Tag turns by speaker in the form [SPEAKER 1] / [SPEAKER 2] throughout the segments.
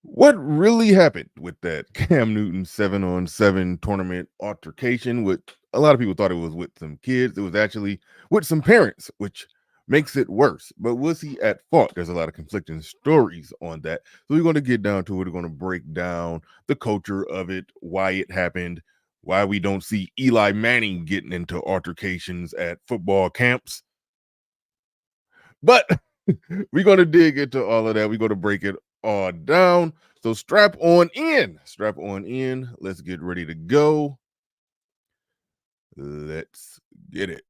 [SPEAKER 1] What really happened with that Cam Newton 7-on-7 tournament altercation? Which a lot of people thought it was with some kids. It was actually with some parents, which makes it worse. But was he at fault? There's a lot of conflicting stories on that. So we're going to get down to it. We're going to break down the culture of it, why it happened, why we don't see Eli Manning getting into altercations at football camps. But we're going to dig into all of that. We're going to break it all down. So strap on in. Strap on in. Let's get ready to go. Let's get it.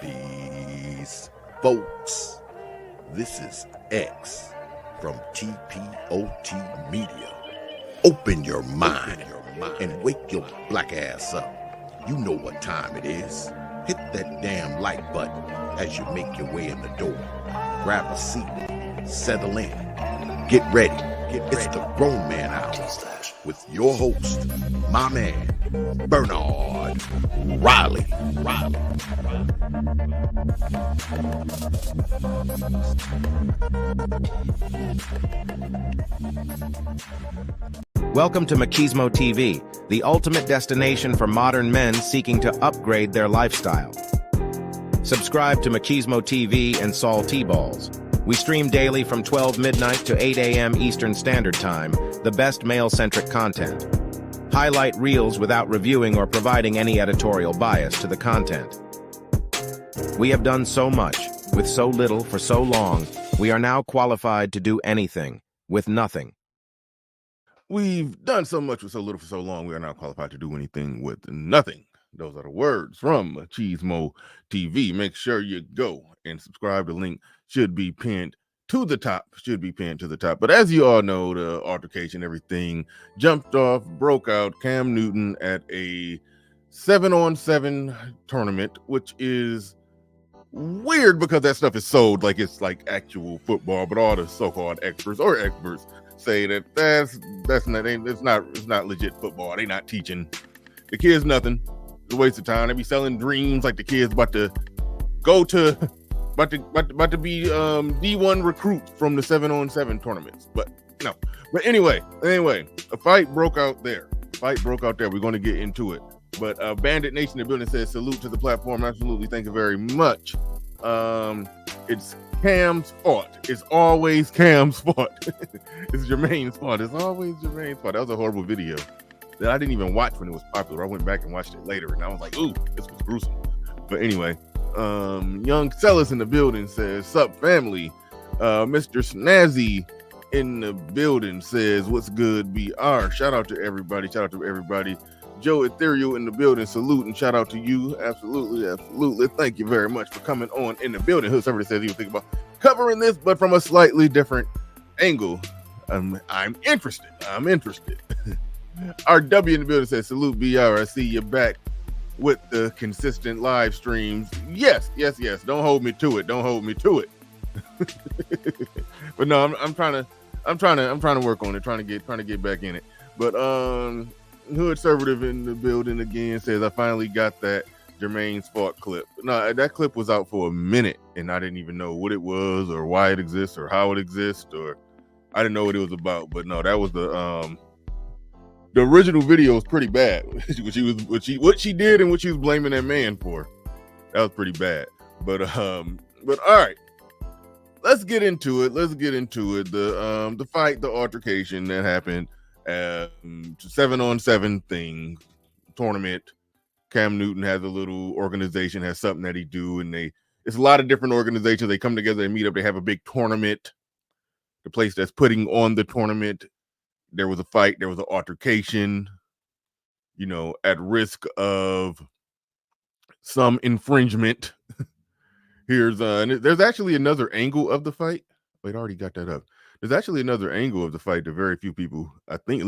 [SPEAKER 2] Peace, folks. This is X from TPOT Media. Open your mind and wake your black ass up. You know what time it is. Hit that damn like button as you make your way in the door. Grab a seat, settle in, get ready. It's the Grown Man Hour with your host, my man, Bernard Riley.
[SPEAKER 3] Welcome to Machismo TV, the ultimate destination for modern men seeking to upgrade their lifestyle. Subscribe to Machismo TV and Saul T-Balls. We stream daily from 12 midnight to 8 a.m. Eastern Standard Time, the best male-centric content. Highlight reels without reviewing or providing any editorial bias to the content. We have done so much, with so little for so long, we are now qualified to do anything, with nothing.
[SPEAKER 1] We've done so much with so little for so long, we are now qualified to do anything with nothing. Those are the words from Machismo TV. Make sure you go and subscribe. The link should be pinned to the top. But as you all know, the altercation, everything jumped off, broke out. Cam Newton at a 7-on-7 tournament, which is weird because that stuff is sold like it's like actual football. But all the so-called experts say that it's not legit football. They not teaching the kids nothing. It's a waste of time. They be selling dreams like the kids about to be D1 recruits from the 7-on-7 tournaments. But no. But anyway, a fight broke out there. We're going to get into it. But Bandit Nation in the building says salute to the platform. Absolutely, thank you very much. It's Cam's fault. It's always Cam's fault. It's Jermaine's fault. It's always Jermaine's fault. That was a horrible video that I didn't even watch when it was popular. I went back and watched it later, and I was like, ooh, this was gruesome. But anyway, Young Sellers in the building says, sup, family. Mr. Snazzy in the building says, what's good, BR? Shout out to everybody. Joe Ethereal in the building, salute and shout out to you. Absolutely. Thank you very much for coming on in the building. Hood Server says he was thinking about covering this, but from a slightly different angle. I'm interested. RW in the building says, salute, BR. I see you back with the consistent live streams. Yes. Don't hold me to it. But no, I'm trying to work on it, trying to get back in it. But Hood Servative in the building again says, I finally got that Jermaine's fought clip. No, that clip was out for a minute, and I didn't even know what it was or why it exists or how it exists, or I didn't know what it was about. But no, that was the original video was pretty bad. what she did and what she was blaming that man for. That was pretty bad. But all right. Let's get into it. The fight, the altercation that happened, 7-on-7 thing, tournament. Cam Newton has a little organization, has something that he do, and it's a lot of different organizations. They come together and meet up. They have a big tournament. The place that's putting on the tournament, there was a fight. There was an altercation, at risk of some infringement. There's actually another angle of the fight. Wait, I already got that up. There's actually another angle of the fight that very few people, I think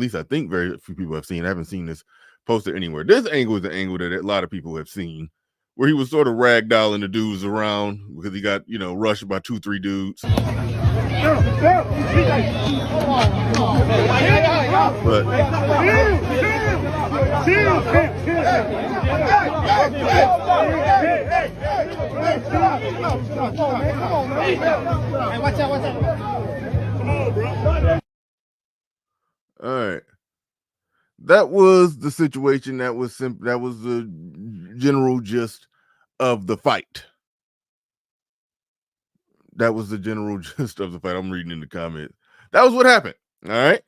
[SPEAKER 1] very few people have seen. I haven't seen this posted anywhere. This angle is the angle that a lot of people have seen, where he was sort of ragdolling the dudes around because he got, rushed by 2-3 dudes. All right. That was the situation. That was the general gist of the fight. That was the general gist of the fight. I'm reading in the comments. That was what happened. All right.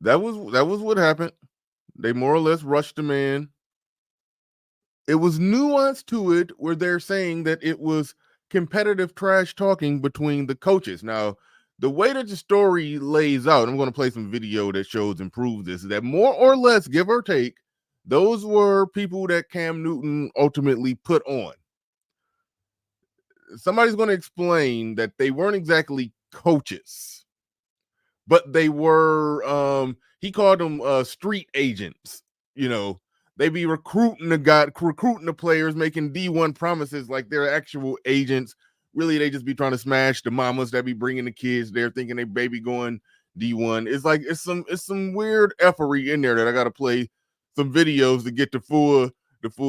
[SPEAKER 1] That was what happened. They more or less rushed the man. It was nuance to it where they're saying that it was competitive trash talking between the coaches. Now, the way that the story lays out, I'm going to play some video that shows and proves this, is that more or less, give or take, those were people that Cam Newton ultimately put on. Somebody's going to explain that they weren't exactly coaches, but they were, he called them street agents. They be recruiting the players, making D1 promises like they're actual agents. Really, they just be trying to smash the mamas that be bringing the kids there, thinking they baby going D1. It's like it's some weird effery in there that I got to play some videos to get the full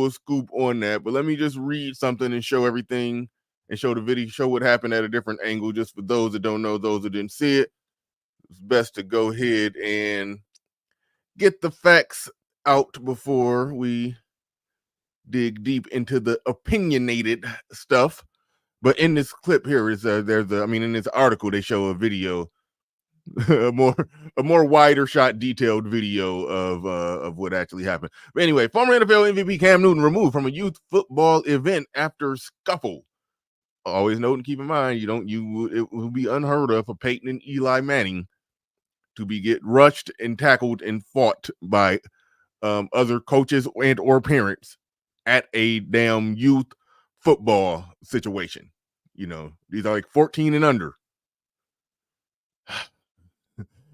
[SPEAKER 1] scoop on that. But let me just read something and show everything and show the video, show what happened at a different angle, just for those that don't know, those that didn't see it. It's best to go ahead and get the facts out before we dig deep into the opinionated stuff. But in this clip here is in this article they show a video, a more wider shot, detailed video of what actually happened. But anyway, former NFL MVP Cam Newton removed from a youth football event after scuffle. Always note and keep in mind, it will be unheard of for Peyton and Eli Manning to get rushed and tackled and fought by other coaches and or parents at a damn youth football situation. These are like 14 and under.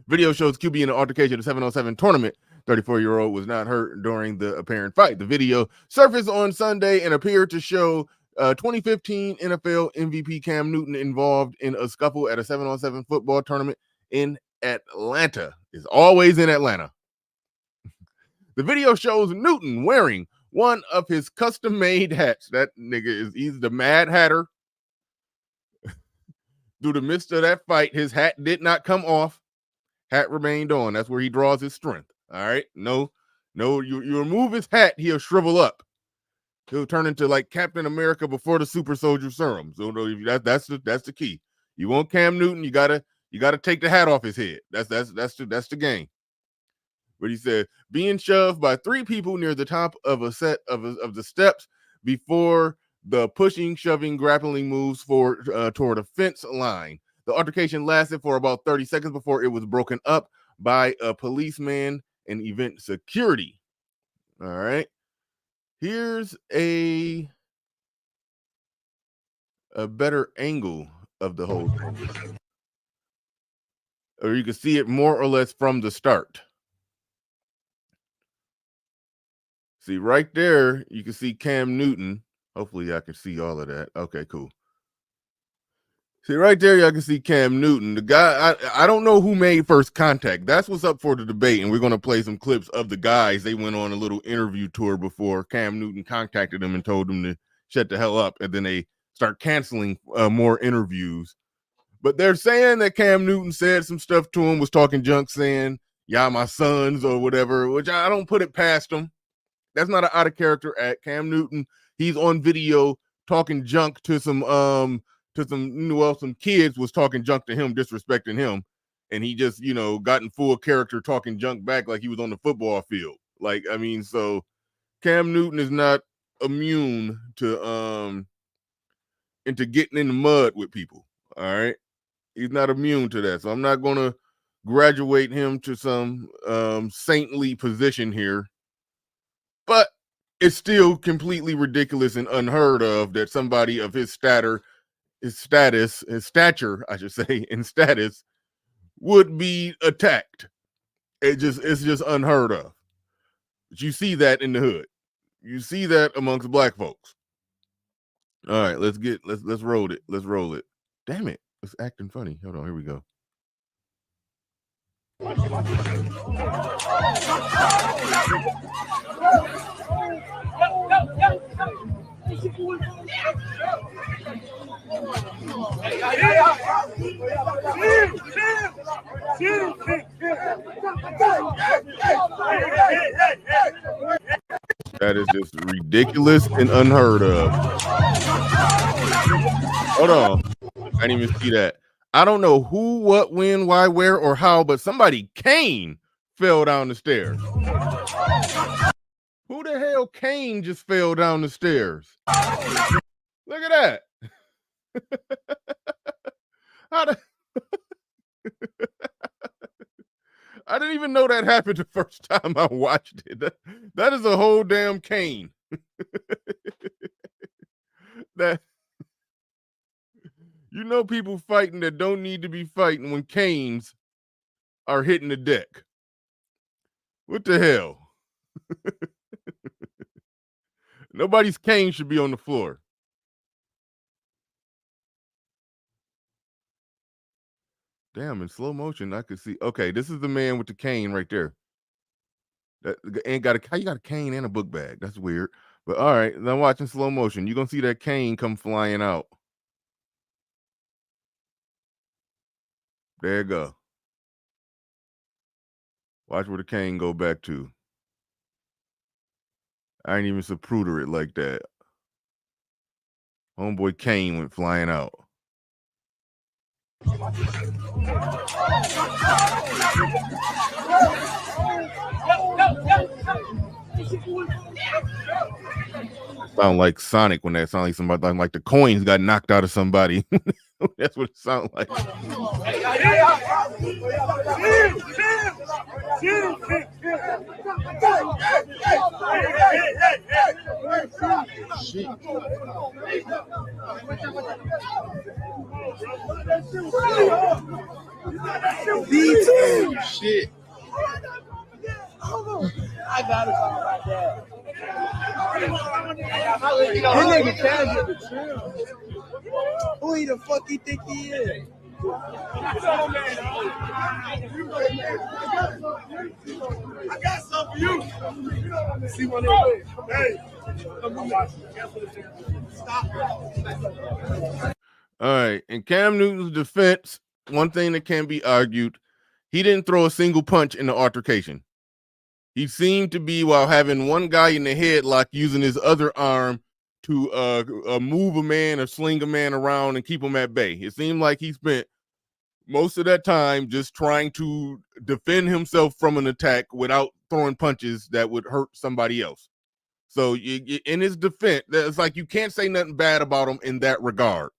[SPEAKER 1] Video shows QB in an altercation at a 7-on-7 tournament. 34-year-old was not hurt during the apparent fight. The video surfaced on Sunday and appeared to show 2015 NFL MVP Cam Newton involved in a scuffle at a 7-on-7 football tournament in Atlanta. It's always in Atlanta. The video shows Newton wearing one of his custom-made hats. That nigga he's the Mad Hatter. Through the midst of that fight, his hat did not come off. Hat remained on. That's where he draws his strength. All right. No, you remove his hat, he'll shrivel up. He'll turn into like Captain America before the super soldier serum. So that's the key. You want Cam Newton, you gotta take the hat off his head. That's the game. But he said being shoved by 3 people near the top of a set of the steps before the pushing, shoving, grappling moves toward a fence line. The altercation lasted for about 30 seconds before it was broken up by a policeman and event security. All right. Here's a better angle of the whole thing. Or you can see it more or less from the start. See right there, you can see Cam Newton. Hopefully I can see all of that. Okay, cool. See right there, y'all can see Cam Newton. The guy, I don't know who made first contact. That's what's up for the debate, and we're going to play some clips of the guys. They went on a little interview tour before Cam Newton contacted them and told them to shut the hell up, and then they start canceling more interviews. But they're saying that Cam Newton said some stuff to him, was talking junk, saying, "Y'all my sons," or whatever, which I don't put it past him. That's not an out of character act. Cam Newton, he's on video talking junk to some kids was talking junk to him, disrespecting him, and he just, got in full character talking junk back like he was on the football field. Like, I mean, so Cam Newton is not immune to into getting in the mud with people. All right. He's not immune to that. So I'm not gonna graduate him to some saintly position here. But it's still completely ridiculous and unheard of that somebody of his stature, I should say, in status, would be attacked. It's just unheard of. But you see that in the hood. You see that amongst black folks. All right, let's roll it. Let's roll it. Damn it. It's acting funny. Hold on, here we go. That is just ridiculous and unheard of. Hold on. I didn't even see that. I don't know who, what, when, why, where, or how, but somebody, Kane, fell down the stairs. Who the hell Kane just fell down the stairs? Look at that. I didn't even know that happened the first time I watched it. That is a whole damn Kane. That, people fighting that don't need to be fighting when canes are hitting the deck. What the hell? Nobody's cane should be on the floor. Damn, in slow motion, I could see. Okay, this is the man with the cane right there. That ain't how you got a cane and a book bag? That's weird. But all right, I'm watching slow motion. You're gonna see that cane come flying out. There you go. Watch where the cane go back to. I ain't even Zapruder it like that. Homeboy Kane went flying out. Sound like Sonic when that sound like somebody like the coins got knocked out of somebody. That's what it sounds like. Shit.
[SPEAKER 4] I got it like that. This nigga casual to chill. Who the fuck you think he is? I got something for you. See one of hey.
[SPEAKER 1] All right. In Cam Newton's defense, one thing that can be argued, he didn't throw a single punch in the altercation. He seemed to be, while having one guy in the headlock, using his other arm to move a man or sling a man around and keep him at bay. It seemed like he spent most of that time just trying to defend himself from an attack without throwing punches that would hurt somebody else. So in his defense, it's like you can't say nothing bad about him in that regard,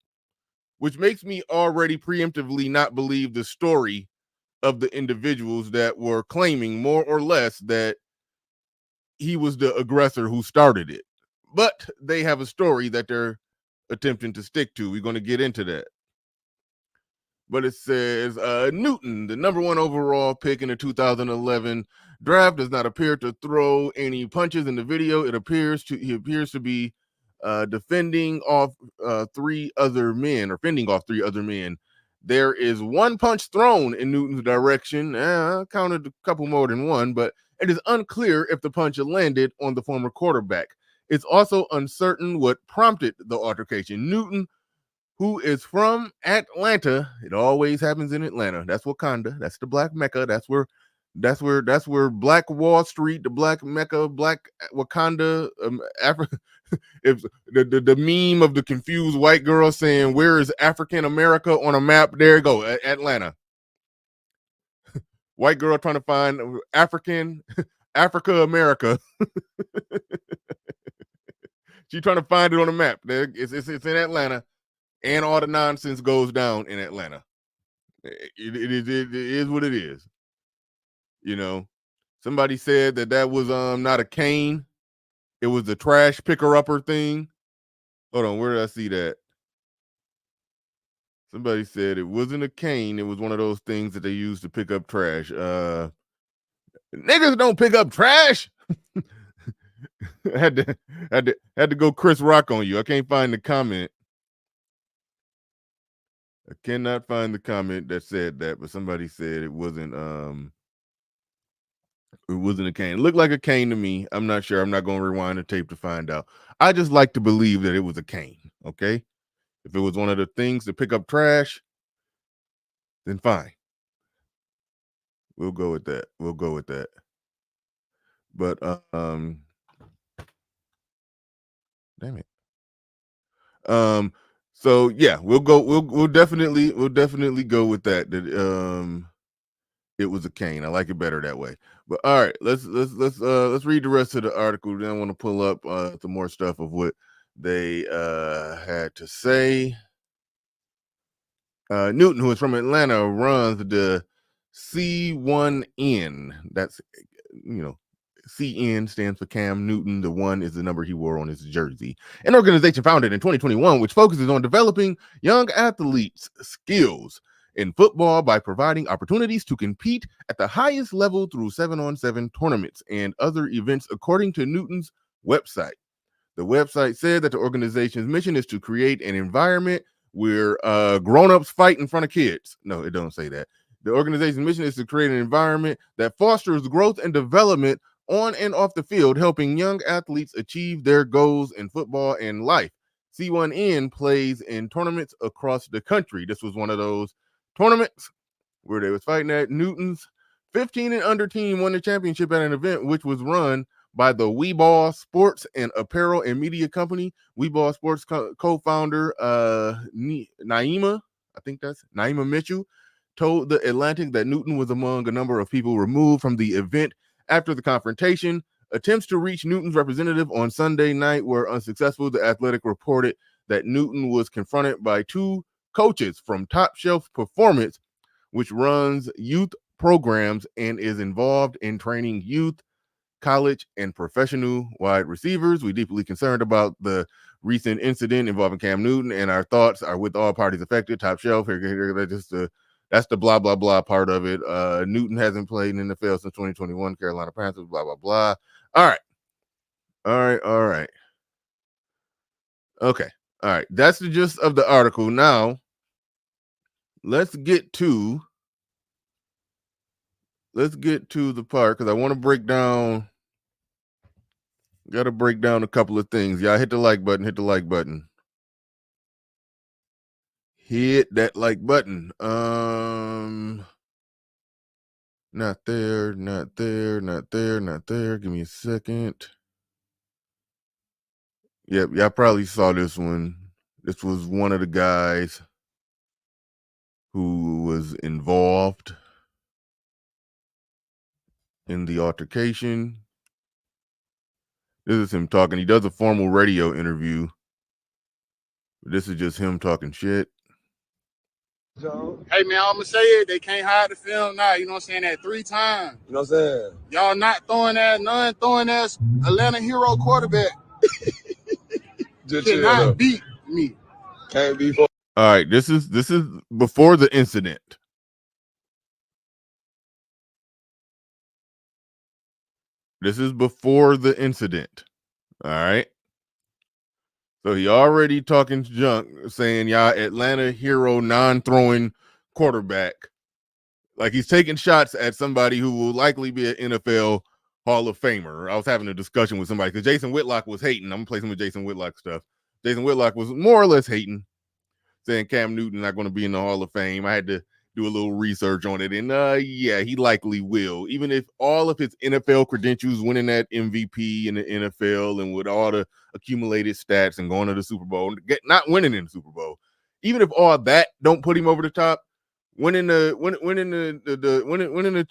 [SPEAKER 1] which makes me already preemptively not believe the story of the individuals that were claiming more or less that he was the aggressor who started it. But they have a story that they're attempting to stick to. We're going to get into that. But it says Newton, the number 1 overall pick in the 2011 draft, does not appear to throw any punches in the video. He appears to be defending off three other men, or fending off three other men. There is one punch thrown in Newton's direction. I counted a couple more than one, but it is unclear if the punch landed on the former quarterback. It's also uncertain what prompted the altercation. Newton, who is from Atlanta, it always happens in Atlanta. That's Wakanda. That's the Black Mecca. That's where Black Wall Street, the Black Mecca, Black Wakanda, Africa. If the meme of the confused white girl saying, "Where is African America on a map?" There you go, Atlanta. White girl trying to find Africa America. She's trying to find it on a map. It's in Atlanta, and all the nonsense goes down in Atlanta. It is what it is. You know, somebody said that was not a cane. It was the trash picker upper thing. Hold on, where did I see that? Somebody said it wasn't a cane. It was one of those things that they use to pick up trash. Niggas don't pick up trash. had to go Chris Rock on you. I can't find the comment. I cannot find the comment that said that, but somebody said it wasn't a cane. It looked like a cane to me. I'm not sure. I'm not going to rewind the tape to find out. I just like to believe that it was a cane, okay? If it was one of the things to pick up trash, then fine. We'll go with that. But damn it. So yeah, we'll definitely go with that. That it was a cane. I like it better that way. But all right, let's read the rest of the article. Then I want to pull up some more stuff of what they had to say. Newton, who is from Atlanta, runs the C1N. That's, CN stands for Cam Newton. The 1 is the number he wore on his jersey. An organization founded in 2021, which focuses on developing young athletes' skills in football by providing opportunities to compete at the highest level through 7-on-7 tournaments and other events, according to Newton's website. The website said that the organization's mission is to create an environment where grown-ups fight in front of kids. No, it don't say that. The organization's mission is to create an environment that fosters growth and development on and off the field, helping young athletes achieve their goals in football and life. C1N plays in tournaments across the country. This was one of those tournaments where they was fighting at. Newton's 15 and under team won the championship at an event which was run by the Weeball Sports and Apparel and Media Company. Weeball Sports co-founder Naima Mitchell, told The Atlantic that Newton was among a number of people removed from the event after the confrontation. Attempts to reach Newton's representative on Sunday night were unsuccessful. The Athletic reported that Newton was confronted by two coaches from Top Shelf Performance, which runs youth programs and is involved in training youth, college, and professional wide receivers. We're deeply concerned about the recent incident involving Cam Newton, and our thoughts are with all parties affected. Top Shelf, that's the blah, blah, blah part of it. Newton hasn't played in the NFL since 2021. Carolina Panthers, blah, blah, blah. All right. Okay. All right. That's the gist of the article. Now, let's get to the part, because I want to break down. Got to break down a couple of things. Y'all hit the like button. Hit that like button. Not there. Give me a second. Yep, y'all probably saw this one. This was one of the guys who was involved in the altercation. This is him talking. He does a formal radio interview. This is just him talking shit.
[SPEAKER 5] Hey man, I'm gonna say it. They can't hide the film now. You know what I'm saying? That 3 times.
[SPEAKER 4] You know what I'm saying?
[SPEAKER 5] Y'all not throwing that, none throwing that Atlanta hero quarterback.
[SPEAKER 4] Just
[SPEAKER 5] cannot beat me.
[SPEAKER 4] Can't be.
[SPEAKER 1] All right, this is before the incident. This is before the incident. All right. So he already talking junk, saying y'all Atlanta hero non-throwing quarterback. Like he's taking shots at somebody who will likely be an NFL Hall of Famer. I was having a discussion with somebody because Jason Whitlock was hating. I'm gonna play some of Jason Whitlock stuff. Jason Whitlock was more or less hating, saying Cam Newton not going to be in the Hall of Fame. I had to do a little research on it, and yeah, he likely will. Even if all of his NFL credentials, winning that MVP in the NFL, and with all the accumulated stats and going to the Super Bowl, not winning in the Super Bowl, even if all that don't put him over the top, winning the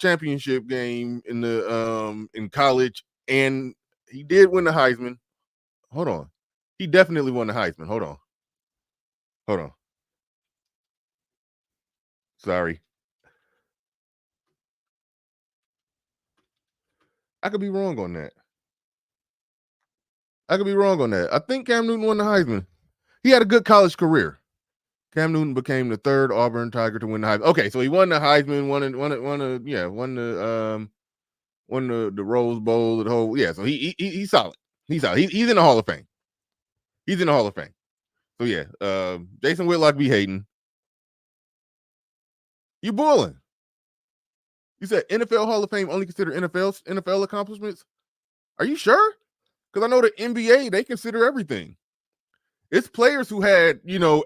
[SPEAKER 1] championship game in the in college, and he did win the Heisman. Hold on, he definitely won the Heisman. Hold on. Sorry. I could be wrong on that. I think Cam Newton won the Heisman. He had a good college career. Cam Newton became the third Auburn Tiger to win the Heisman. Okay, so he won the Heisman, won the Rose Bowl, the whole, yeah. So he's solid. He's solid. He's in the Hall of Fame. So yeah, Jason Whitlock be hating. You bulling. You said NFL Hall of Fame only consider NFL accomplishments? Are you sure? Because I know the NBA, they consider everything. It's players who had,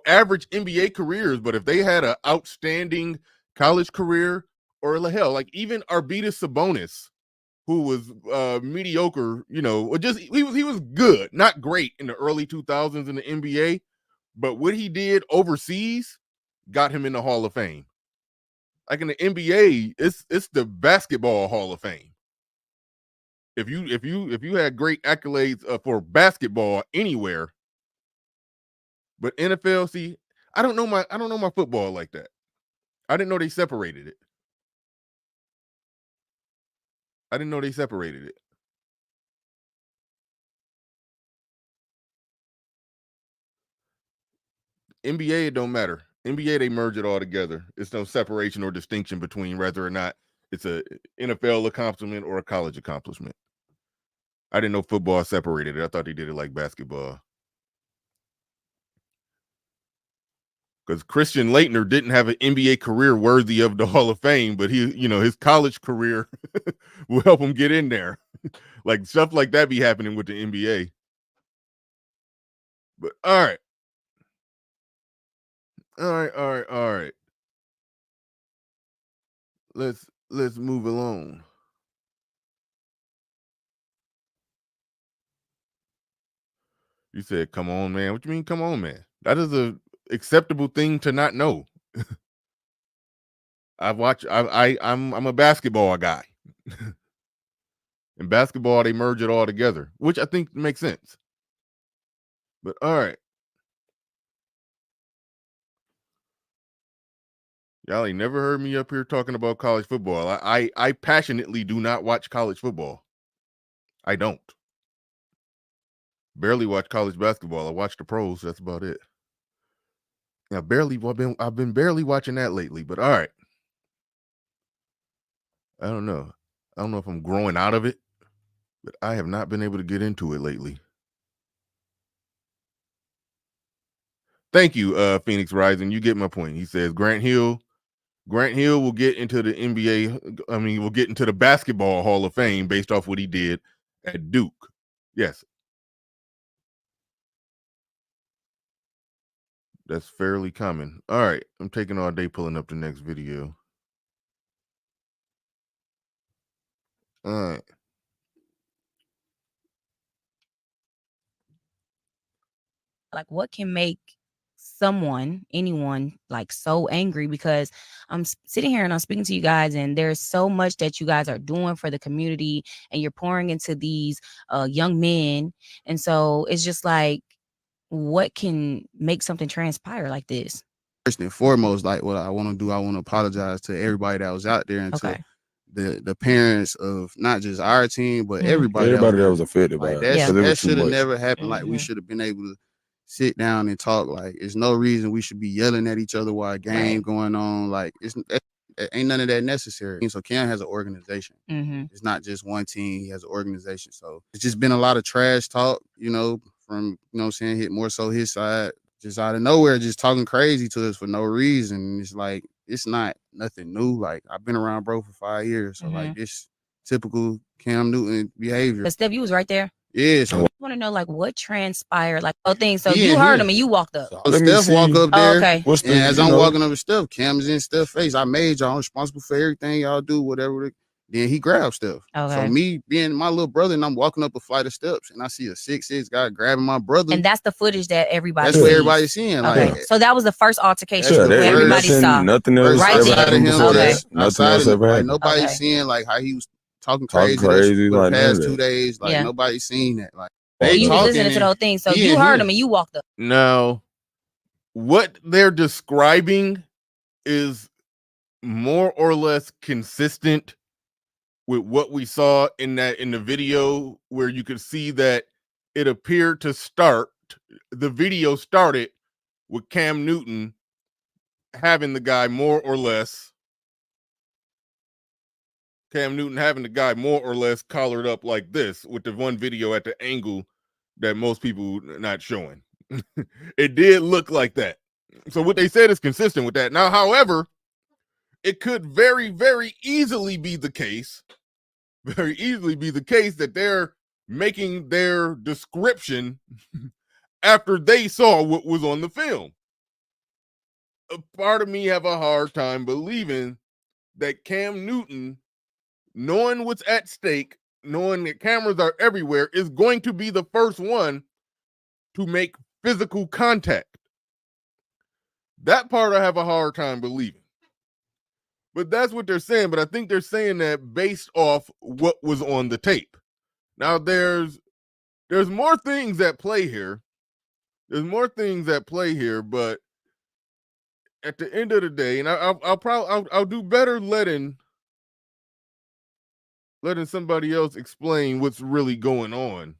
[SPEAKER 1] average NBA careers, but if they had an outstanding college career, or hell, like even Arvydas Sabonis, who was mediocre, he was good, not great in the early 2000s in the NBA, but what he did overseas got him in the Hall of Fame. Like in the NBA, it's the basketball Hall of Fame. If you had great accolades for basketball anywhere, but NFL, see, I don't know my football like that. I didn't know they separated it. NBA, it don't matter. NBA, they merge it all together. It's no separation or distinction between whether or not it's a NFL accomplishment or a college accomplishment. I didn't know football separated it. I thought they did it like basketball. Because Christian Laettner didn't have an NBA career worthy of the Hall of Fame, but his college career will help him get in there. Like stuff like that be happening with the NBA. But all right. Let's move along. You said, "Come on, man." What you mean, "Come on, man"? That is a acceptable thing to not know. I'm a basketball guy. In basketball, they merge it all together, which I think makes sense. But all right. Y'all ain't never heard me up here talking about college football. I passionately do not watch college football. I don't. Barely watch college basketball. I watch the pros. That's about it. I've been barely watching that lately, but all right. I don't know. I don't know if I'm growing out of it, but I have not been able to get into it lately. Thank you, Phoenix Rising. You get my point. He says Grant Hill will get into the NBA. I mean, will get into the basketball Hall of Fame based off what he did at Duke. Yes. That's fairly common. All right. I'm taking all day pulling up the next video. All right.
[SPEAKER 6] Like, what can make anyone like so angry? Because I'm sitting here and I'm speaking to you guys, and there's so much that you guys are doing for the community, and you're pouring into these young men. And so it's just like, what can make something transpire like this?
[SPEAKER 7] First and foremost, like what I want to do, I want to apologize to everybody that was out there and to the parents of not just our team, but everybody that was affected by it. That should have never happened. Like, we should have been able to sit down and talk. Like, there's no reason we should be yelling at each other while a game going on. Like, ain't none of that necessary. So Cam has an organization. It's not just one team. He has an organization. So it's just been a lot of trash talk, from, you know what I'm saying, hit more so his side, just out of nowhere, just talking crazy to us for no reason. And it's like, it's not nothing new. Like, I've been around bro for 5 years. So like this typical Cam Newton behavior.
[SPEAKER 6] But Steph, you was right there.
[SPEAKER 7] Yeah. So
[SPEAKER 6] I want to know like what transpired, like things. So you heard him and you walked up.
[SPEAKER 7] So Steph walk up there.
[SPEAKER 6] Okay.
[SPEAKER 7] And as I'm walking up with Steph, Cam's in Steph's face. I made y'all responsible for everything y'all do, whatever. Then he grabs Steph.
[SPEAKER 6] Okay.
[SPEAKER 7] So me being my little brother, and I'm walking up a flight of steps, and I see a 6'6" guy grabbing my brother.
[SPEAKER 6] And that's the footage that everybody
[SPEAKER 7] That's what everybody's seeing.
[SPEAKER 6] Okay.
[SPEAKER 7] Like,
[SPEAKER 6] so that was the first altercation
[SPEAKER 7] Yeah,
[SPEAKER 6] where everybody saw.
[SPEAKER 8] Nothing else
[SPEAKER 6] Right
[SPEAKER 8] ever
[SPEAKER 6] then.
[SPEAKER 8] happened before that. Nothing else ever
[SPEAKER 7] like
[SPEAKER 8] happened.
[SPEAKER 7] nobody's seeing like how he was talking
[SPEAKER 8] Talking
[SPEAKER 7] crazy
[SPEAKER 8] crazy,
[SPEAKER 7] for
[SPEAKER 8] like
[SPEAKER 7] the
[SPEAKER 8] none
[SPEAKER 7] past
[SPEAKER 8] of
[SPEAKER 7] 2
[SPEAKER 8] that.
[SPEAKER 7] days. Like
[SPEAKER 6] Yeah.
[SPEAKER 7] nobody's seen that. Like
[SPEAKER 6] So you was
[SPEAKER 7] talking
[SPEAKER 6] listening to the whole thing. So
[SPEAKER 7] he
[SPEAKER 6] you
[SPEAKER 7] in
[SPEAKER 6] heard
[SPEAKER 7] here.
[SPEAKER 6] him and you walked up.
[SPEAKER 1] Now, what they're describing is more or less consistent with what we saw in the video, where you could see that it appeared to start. The video started with Cam Newton having the guy more or less collared up like this, with the one video at the angle that most people not showing. It did look like that. So what they said is consistent with that. Now, however, it could very, very easily be the case that they're making their description after they saw what was on the film. A part of me have a hard time believing that Cam Newton, knowing what's at stake, knowing that cameras are everywhere, is going to be the first one to make physical contact. That part I have a hard time believing. But that's what they're saying. But I think they're saying that based off what was on the tape. Now, there's more things at play here. But at the end of the day, and I'll do better letting somebody else explain what's really going on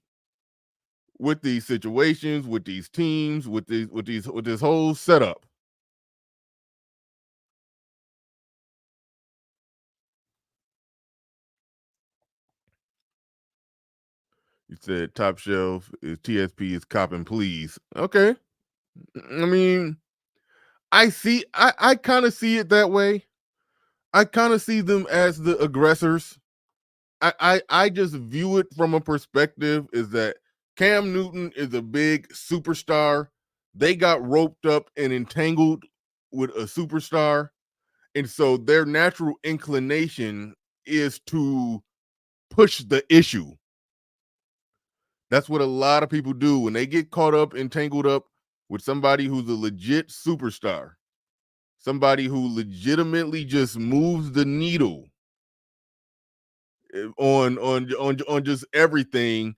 [SPEAKER 1] with these situations, with these teams, with this whole setup. You said top shelf is TSP is copping, please. Okay. I mean, I kind of see it that way. I kind of see them as the aggressors. I just view it from a perspective is that Cam Newton is a big superstar. They got roped up and entangled with a superstar. And so their natural inclination is to push the issue. That's what a lot of people do when they get caught up and tangled up with somebody who's a legit superstar, somebody who legitimately just moves the needle on just everything,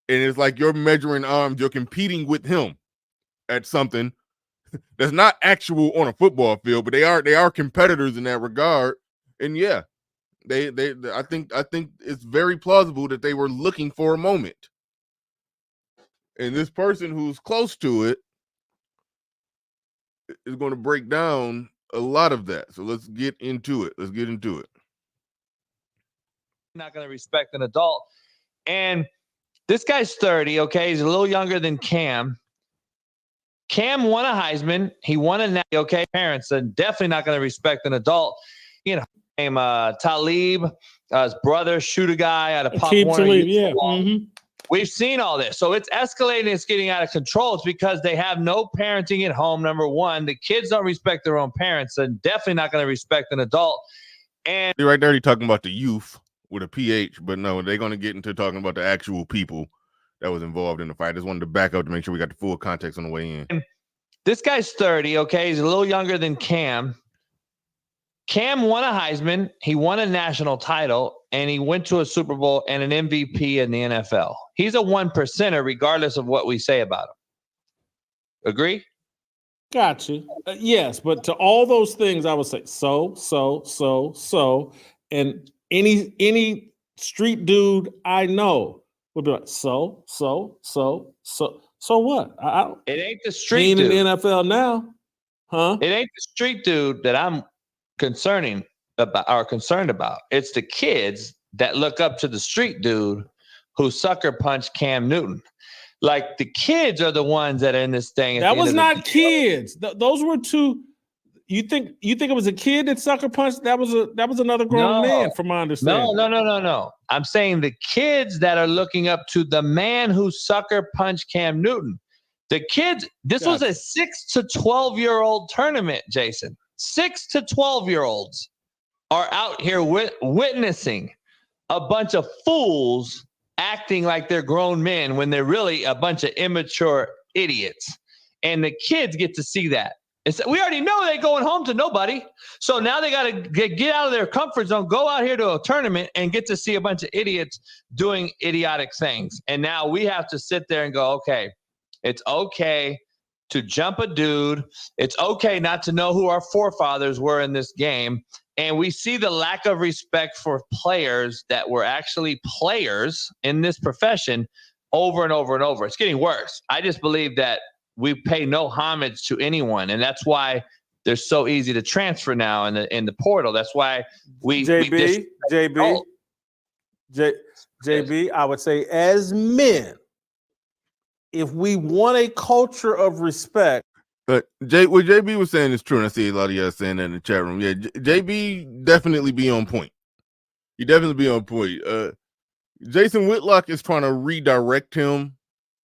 [SPEAKER 1] and it's like you're measuring arms, you're competing with him at something that's not actual on a football field, but they are competitors in that regard. And yeah, I think it's very plausible that they were looking for a moment. And this person who's close to it is going to break down a lot of that. So let's get into it.
[SPEAKER 9] Not going to respect an adult. And this guy's 30, okay? He's a little younger than Cam. Cam won a Heisman. He won a Natty, okay? Parents are definitely not going to respect an adult. You know, named Talib, his brother, shoot a guy out of Pop Warner.
[SPEAKER 10] Yeah. Mm-hmm.
[SPEAKER 9] We've seen all this. So it's escalating. It's getting out of control. It's because they have no parenting at home, number one. The kids don't respect their own parents and definitely not going to respect an adult. And
[SPEAKER 1] right there, he's talking about the youth with a PH, but no, they're going to get into talking about the actual people that was involved in the fight. I just wanted to back up to make sure we got the full context on the way in.
[SPEAKER 9] This guy's 30, okay? He's a little younger than Cam. Cam won a Heisman. He won a national title, and he went to a Super Bowl and an MVP in the NFL. He's a 1%er regardless of what we say about him. Agree?
[SPEAKER 10] Gotcha. Yes, but to all those things, I would say so. And any street dude I know would be like, so what?
[SPEAKER 9] It ain't the street
[SPEAKER 10] dude.
[SPEAKER 9] In
[SPEAKER 10] the NFL now, huh?
[SPEAKER 9] It ain't the street dude that I'm concerned about. It's the kids that look up to the street dude who sucker punched Cam Newton. Like the kids are the ones that are in this thing.
[SPEAKER 10] That was not kids. Those were two. You think it was a kid that sucker punched? That was another grown man, from my understanding.
[SPEAKER 9] No. I'm saying the kids that are looking up to the man who sucker punched Cam Newton. The kids. This was a 6 to 12-year-old tournament, Jason. 6 to 12-year-olds are out here witnessing a bunch of fools acting like they're grown men when they're really a bunch of immature idiots. And the kids get to see that. We already know they're going home to nobody. So now they got to get out of their comfort zone, go out here to a tournament and get to see a bunch of idiots doing idiotic things. And now we have to sit there and go, okay, it's okay to jump a dude. It's okay not to know who our forefathers were in this game. And we see the lack of respect for players that were actually players in this profession over and over and over. It's getting worse. I just believe that we pay no homage to anyone. And that's why they're so easy to transfer now in the portal. That's why
[SPEAKER 10] JB, I would say as men, if we want a culture of respect.
[SPEAKER 1] But what JB was saying is true, and I see a lot of y'all saying that in the chat room. Yeah, JB definitely be on point. He definitely be on point. Jason Whitlock is trying to redirect him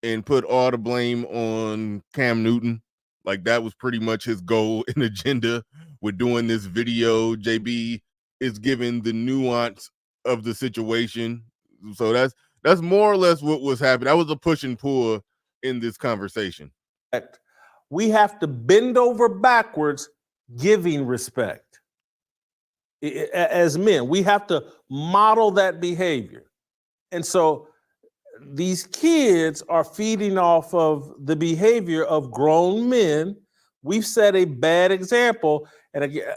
[SPEAKER 1] and put all the blame on Cam Newton. Like that was pretty much his goal and agenda with doing this video. JB is giving the nuance of the situation. So that's more or less what was happening. That was a push and pull in this conversation.
[SPEAKER 10] We have to bend over backwards giving respect. As men, we have to model that behavior. And so these kids are feeding off of the behavior of grown men. We've set a bad example. And again,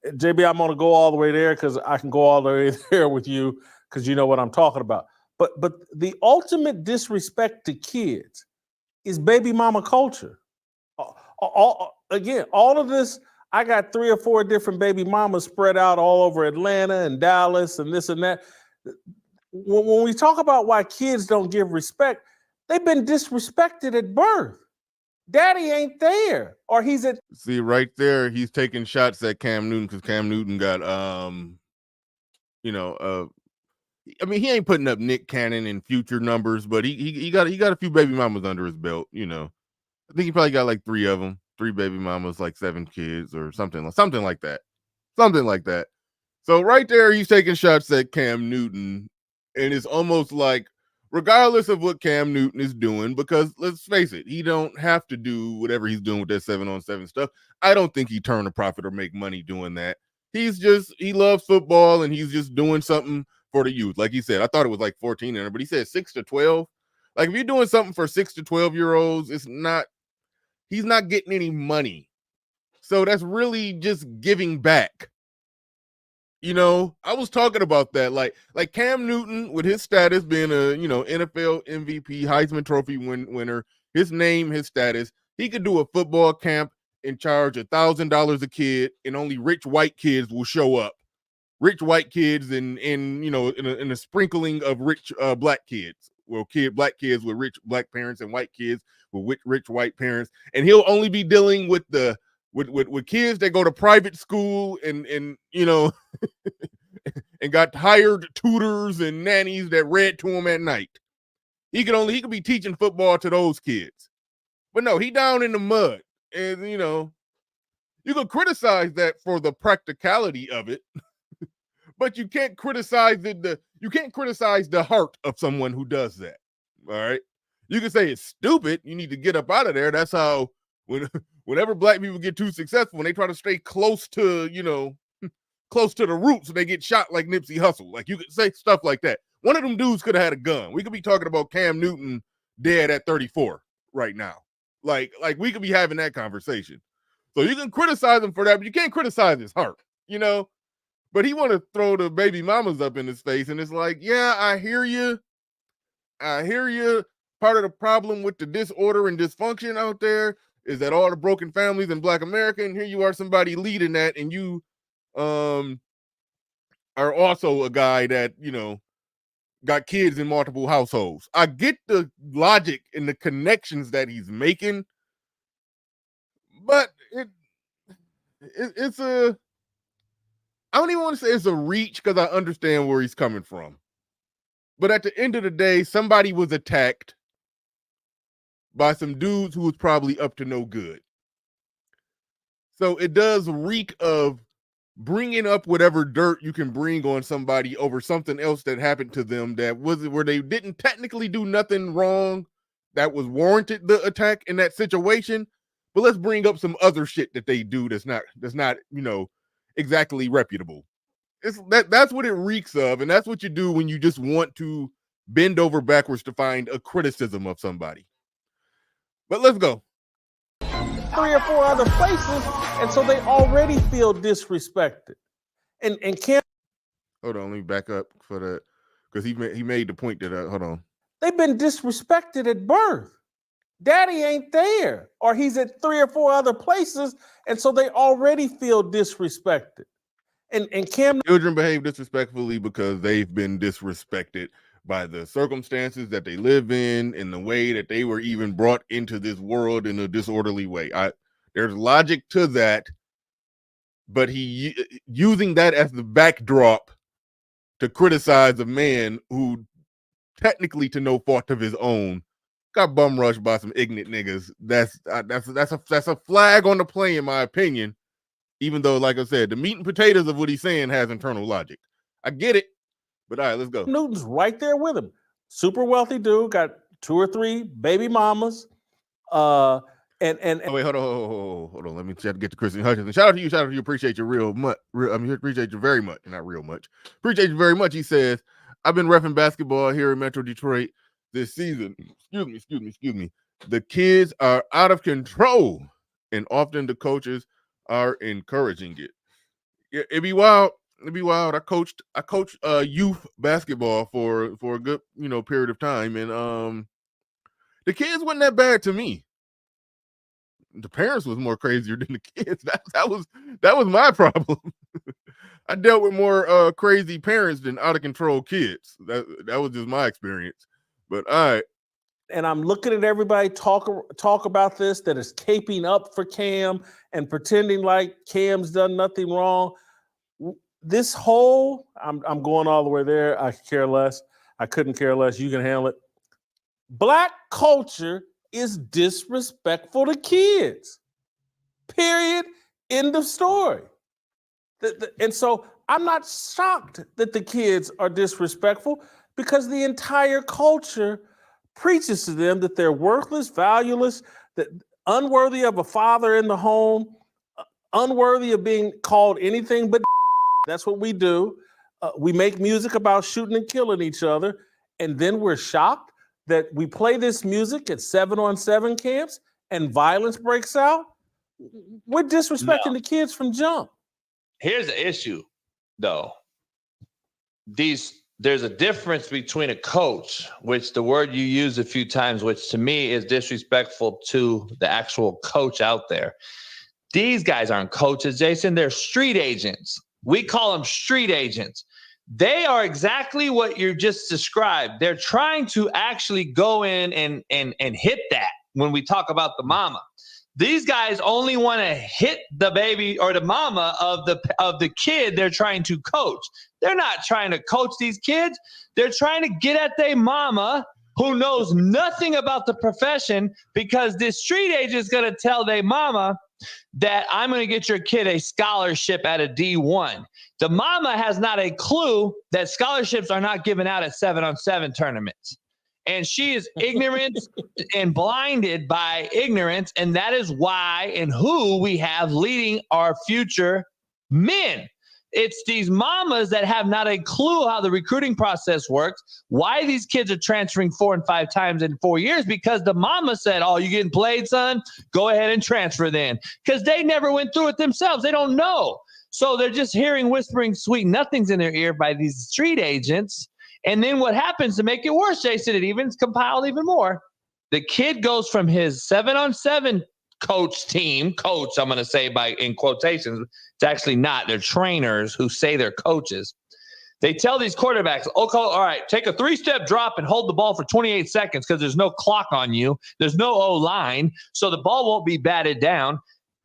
[SPEAKER 10] JB, I'm going to go all the way there because I can go all the way there with you because you know what I'm talking about. But the ultimate disrespect to kids is baby mama culture. All of this, I got 3 or 4 different baby mamas spread out all over Atlanta and Dallas and this and that. When we talk about why kids don't give respect, they've been disrespected at birth. Daddy ain't there, or he's at.
[SPEAKER 1] See right there, he's taking shots at Cam Newton because Cam Newton got, I mean, he ain't putting up Nick Cannon and Future numbers, but he got a few baby mamas under his belt. You know, I think he probably got like 3 of them, 3 baby mamas, like 7 kids or something like that. So right there, he's taking shots at Cam Newton, and it's almost like, regardless of what Cam Newton is doing, because let's face it, he don't have to do whatever he's doing with that 7-on-7 stuff. I don't think he turn a profit or make money doing that. He loves football and he's just doing something for the youth. Like he said, I thought it was like 14 in there, but he said 6 to 12. Like if you're doing something for 6 to 12-year-olds, he's not getting any money. So that's really just giving back. You know, I was talking about that. Like Cam Newton, with his status being a, NFL MVP, Heisman Trophy winner, his name, his status, he could do a football camp and charge $1,000 a kid, and only rich white kids will show up. Rich white kids and in a sprinkling of rich black kids. Well, black kids with rich black parents and white kids with rich white parents. And he'll only be dealing with with kids that go to private school and and got hired tutors and nannies that read to him at night. He could be teaching football to those kids. But no, he down in the mud. And you could criticize that for the practicality of it, but you can't criticize the heart of someone who does that. All right. You can say it's stupid. You need to get up out of there. That's how whenever black people get too successful, when they try to stay close to the roots, they get shot like Nipsey Hussle. Like you could say stuff like that. One of them dudes could have had a gun. We could be talking about Cam Newton dead at 34 right now. Like we could be having that conversation. So you can criticize him for that, but you can't criticize his heart, But he want to throw the baby mamas up in his face, and it's like, yeah, I hear you. Part of the problem with the disorder and dysfunction out there is that all the broken families in Black America, and here you are, somebody leading that, and you are also a guy that got kids in multiple households. I get the logic and the connections that he's making, but it's a, I don't even want to say it's a reach because I understand where he's coming from. But at the end of the day, somebody was attacked by some dudes who was probably up to no good. So it does reek of bringing up whatever dirt you can bring on somebody over something else that happened to them that wasn't, where they didn't technically do nothing wrong that was warranted the attack in that situation. But let's bring up some other shit that they do that's not exactly reputable. That's what it reeks of, and that's what you do when you just want to bend over backwards to find a criticism of somebody. But let's go.
[SPEAKER 10] 3 or 4 other places, and so they already feel disrespected. And Cam,
[SPEAKER 1] hold on, let me back up for that, because he made the point that hold on.
[SPEAKER 10] They've been disrespected at birth. Daddy ain't there, or he's at 3 or 4 other places, and so they already feel disrespected. And Cam,
[SPEAKER 1] children behave disrespectfully because they've been disrespected by the circumstances that they live in the way that they were even brought into this world in a disorderly way. There's logic to that, but he using that as the backdrop to criticize a man who technically to no fault of his own got bum rushed by some ignorant niggas. That's a flag on the play in my opinion, even though, like I said, the meat and potatoes of what he's saying has internal logic. I get it. But all right, let's go.
[SPEAKER 10] Newton's right there with him. Super wealthy dude, got 2 or 3 baby mamas. And
[SPEAKER 1] wait, hold on. Let me try to get to Christian Hutchinson. Shout out to you. Appreciate you appreciate you very much. Not real much. Appreciate you very much. He says, I've been reffing basketball here in Metro Detroit this season. Excuse me. The kids are out of control, and often the coaches are encouraging it. It'd be wild. I coached youth basketball for a good period of time, and the kids wasn't that bad to me. The parents was more crazier than the kids. That was my problem. I dealt with more crazy parents than out of control kids. That was just my experience. But all right.
[SPEAKER 10] And I'm looking at everybody talk about this that is caping up for Cam and pretending like Cam's done nothing wrong. This whole, I'm going all the way there. I care less. I couldn't care less. You can handle it. Black culture is disrespectful to kids. Period. End of story. And so I'm not shocked that the kids are disrespectful because the entire culture preaches to them that they're worthless, valueless, that unworthy of a father in the home, unworthy of being called anything but. That's what we do. We make music about shooting and killing each other, and then we're shocked that we play this music at 7-on-7 camps and violence breaks out. We're disrespecting the kids from jump.
[SPEAKER 9] Here's the issue, though. There's a difference between a coach, which the word you used a few times, which to me is disrespectful to the actual coach out there. These guys aren't coaches, Jason. They're street agents. We call them street agents. They are exactly what you just described. They're trying to actually go in and hit that when we talk about the mama. These guys only want to hit the baby or the mama of the kid they're trying to coach. They're not trying to coach these kids. They're trying to get at their mama who knows nothing about the profession, because this street agent is going to tell their mama that I'm going to get your kid a scholarship at a D1. The mama has not a clue that scholarships are not given out at 7-on-7 tournaments. And she is ignorant and blinded by ignorance. And that is why and who we have leading our future men. It's these mamas that have not a clue how the recruiting process works, why these kids are transferring 4 and 5 times in 4 years, because the mama said, oh, you getting played, son? Go ahead and transfer then. Because they never went through it themselves. They don't know. So they're just hearing whispering sweet nothings in their ear by these street agents. And then what happens to make it worse, Jason, it even's compiled even more. The kid goes from his 7-on-7 coach, I'm going to say by in quotations, it's actually not. They're trainers who say they're coaches. They tell these quarterbacks, okay, all right, take a 3-step drop and hold the ball for 28 seconds because there's no clock on you. There's no O-line, so the ball won't be batted down.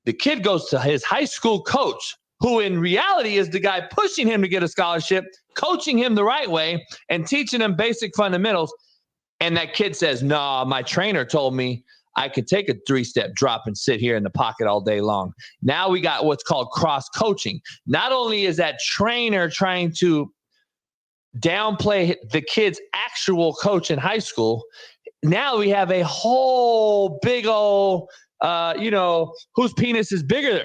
[SPEAKER 9] The kid goes to his high school coach, who in reality is the guy pushing him to get a scholarship, coaching him the right way, and teaching him basic fundamentals. And that kid says, no, my trainer told me I could take a 3-step drop and sit here in the pocket all day long. Now we got what's called cross-coaching. Not only is that trainer trying to downplay the kid's actual coach in high school, now we have a whole big old, whose penis is bigger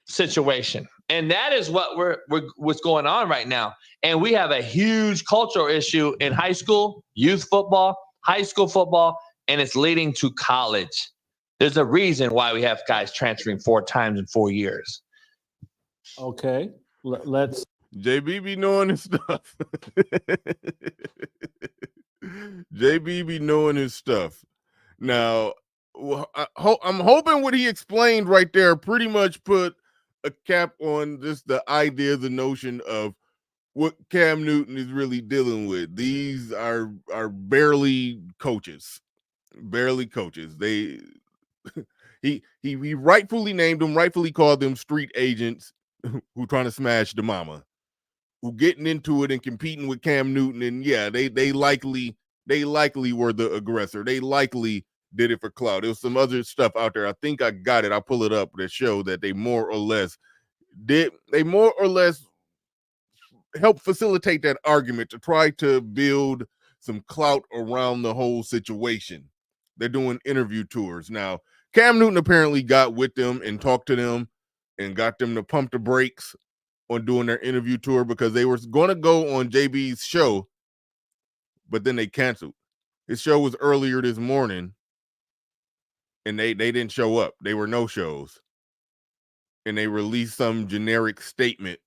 [SPEAKER 9] situation. And that is what what's going on right now. And we have a huge cultural issue in high school, youth football, high school football, and it's leading to college. There's a reason why we have guys transferring 4 times in 4 years.
[SPEAKER 10] Okay, let's.
[SPEAKER 1] JB be knowing his stuff. JB be knowing his stuff. Now, I'm hoping what he explained right there pretty much put a cap on just the idea, the notion of what Cam Newton is really dealing with. These are barely coaches. Barely coaches. He rightfully named them, rightfully called them street agents who trying to smash the mama, who getting into it and competing with Cam Newton. And yeah, they likely were the aggressor. They likely did it for clout. There was some other stuff out there. I think I got it. I'll pull it up that show that they more or less help facilitate that argument to try to build some clout around the whole situation. They're doing interview tours. Now, Cam Newton apparently got with them and talked to them and got them to pump the brakes on doing their interview tour because they were going to go on JB's show, but then they canceled. His show was earlier this morning, and they didn't show up. They were no shows. And they released some generic statement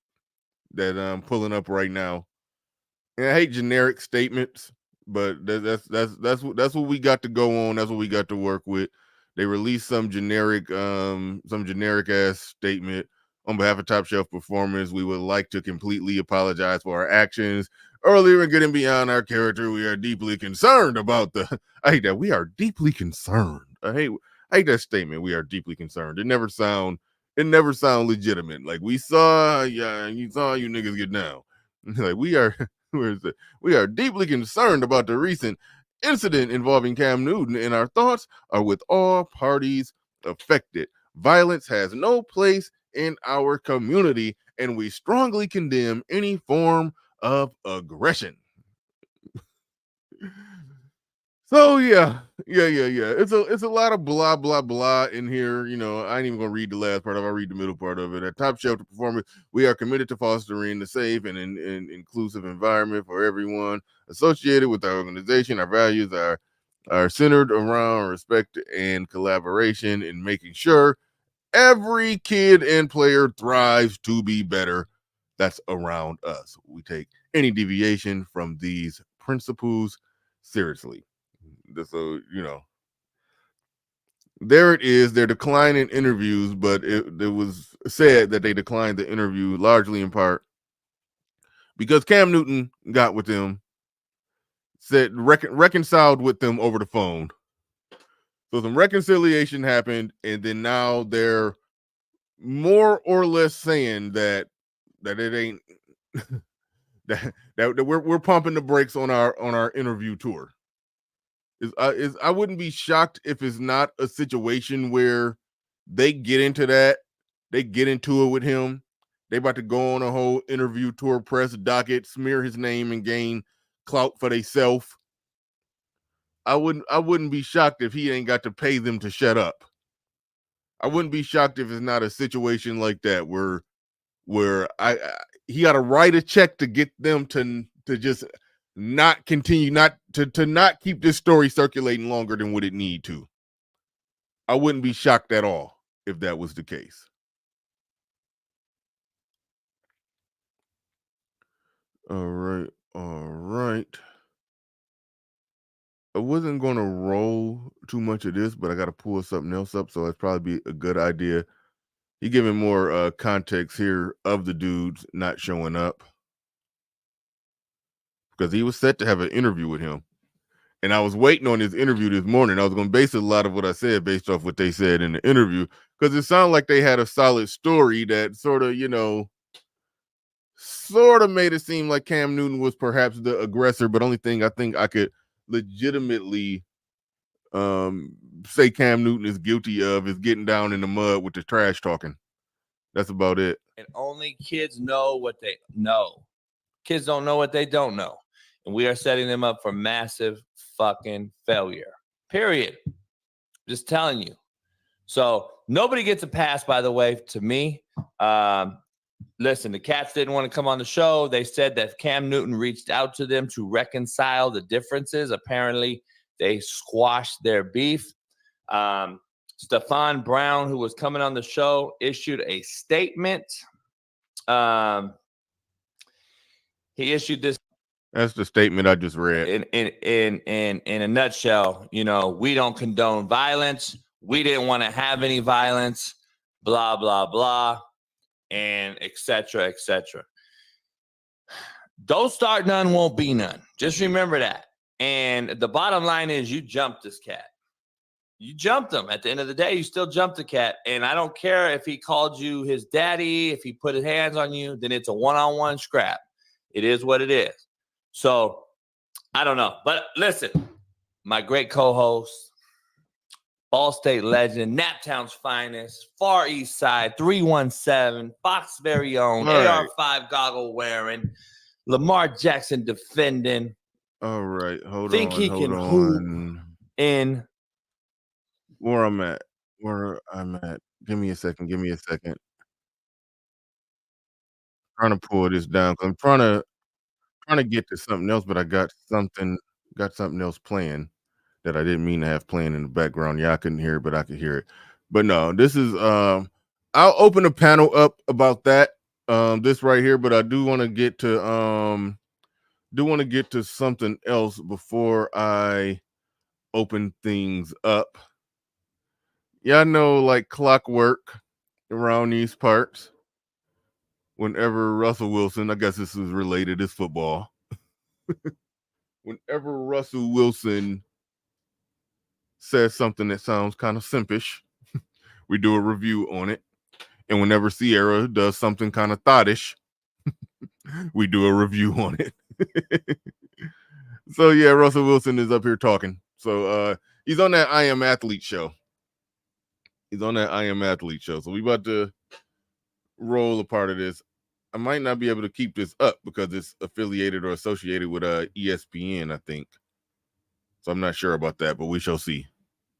[SPEAKER 1] that I'm pulling up right now. And I hate generic statements, but that's what we got to go on. That's what we got to work with. They released some generic ass statement. On behalf of Top Shelf Performance, we would like to completely apologize for our actions earlier and getting beyond our character. We are deeply concerned about I hate that. We are deeply concerned. I hate that statement. We are deeply concerned. It never sound legitimate. Like you saw you niggas get down. Like we are deeply concerned about the recent incident involving Cam Newton, and our thoughts are with all parties affected. Violence has no place in our community, and we strongly condemn any form of aggression. So yeah. It's a lot of blah blah blah in here. I ain't even gonna read the last part of it. I'll read the middle part of it. At Top Shelf Performance, we are committed to fostering a safe and inclusive environment for everyone associated with our organization. Our values are centered around respect and collaboration in making sure every kid and player thrives to be better. That's around us. We take any deviation from these principles seriously. So, there it is. They're declining interviews, but it was said that they declined the interview largely in part because Cam Newton got with them, said reconciled with them over the phone. So some reconciliation happened, and then now they're more or less saying that it ain't that we're pumping the brakes on our interview tour. I wouldn't be shocked if it's not a situation where they get into it with him. They about to go on a whole interview tour, press docket, smear his name, and gain clout for theyself. I wouldn't be shocked if he ain't got to pay them to shut up. I wouldn't be shocked if it's not a situation like that where he got to write a check to get them to just not continue, not keep this story circulating longer than what it need to. I wouldn't be shocked at all if that was the case. All right. I wasn't going to roll too much of this, but I got to pull something else up, so it's probably be a good idea. You're giving more context here of the dudes not showing up. because he was set to have an interview with him. And I was waiting on his interview this morning. I was going to base a lot of what I said based off what they said in the interview, because it sounded like they had a solid story that sort of made it seem like Cam Newton was perhaps the aggressor. But only thing I think I could legitimately say Cam Newton is guilty of is getting down in the mud with the trash talking. That's about it.
[SPEAKER 11] And only kids know what they know. Kids don't know what they don't know. And we are setting them up for massive fucking failure. Period. Just telling you. So nobody gets a pass, by the way, to me. Listen, the Cats didn't want to come on the show. They said that Cam Newton reached out to them to reconcile the differences. Apparently, they squashed their beef. Stefan Brown, who was coming on the show, issued a statement. He issued this.
[SPEAKER 1] That's the statement I just read.
[SPEAKER 11] In a nutshell, we don't condone violence. We didn't want to have any violence. Blah blah blah, and etc. etc. Don't start none, won't be none. Just remember that. And the bottom line is, you jumped this cat. You jumped him. At the end of the day, you still jumped the cat. And I don't care if he called you his daddy, if he put his hands on you, then it's a one-on-one scrap. It is what it is. So, I don't know. But listen, my great co-host, Ball State legend, Naptown's finest, Far East Side, 317, Fox very own, right. AR5 goggle wearing, Lamar Jackson defending.
[SPEAKER 1] All right, hold
[SPEAKER 11] Think
[SPEAKER 1] on.
[SPEAKER 11] he can hoop in.
[SPEAKER 1] Where I'm at. Give me a second. Trying to pull this down. I'm trying to get to something else, but I got something else playing that I didn't mean to have playing in the background. Yeah, I couldn't hear it, but I could hear it. But no, this is I'll open the panel up about that. This right here, but I do want to get to something else before I open things up. Yeah, I know, like clockwork around these parts. Whenever Russell Wilson, I guess this is related, it's football. Whenever Russell Wilson says something that sounds kind of simpish, we do a review on it. And whenever Sierra does something kind of thoughtish, we do a review on it. So yeah, Russell Wilson is up here talking. So he's on that I Am Athlete show. So we about to roll a part of this. I might not be able to keep this up because it's affiliated or associated with ESPN, I think. So I'm not sure about that, but we shall see.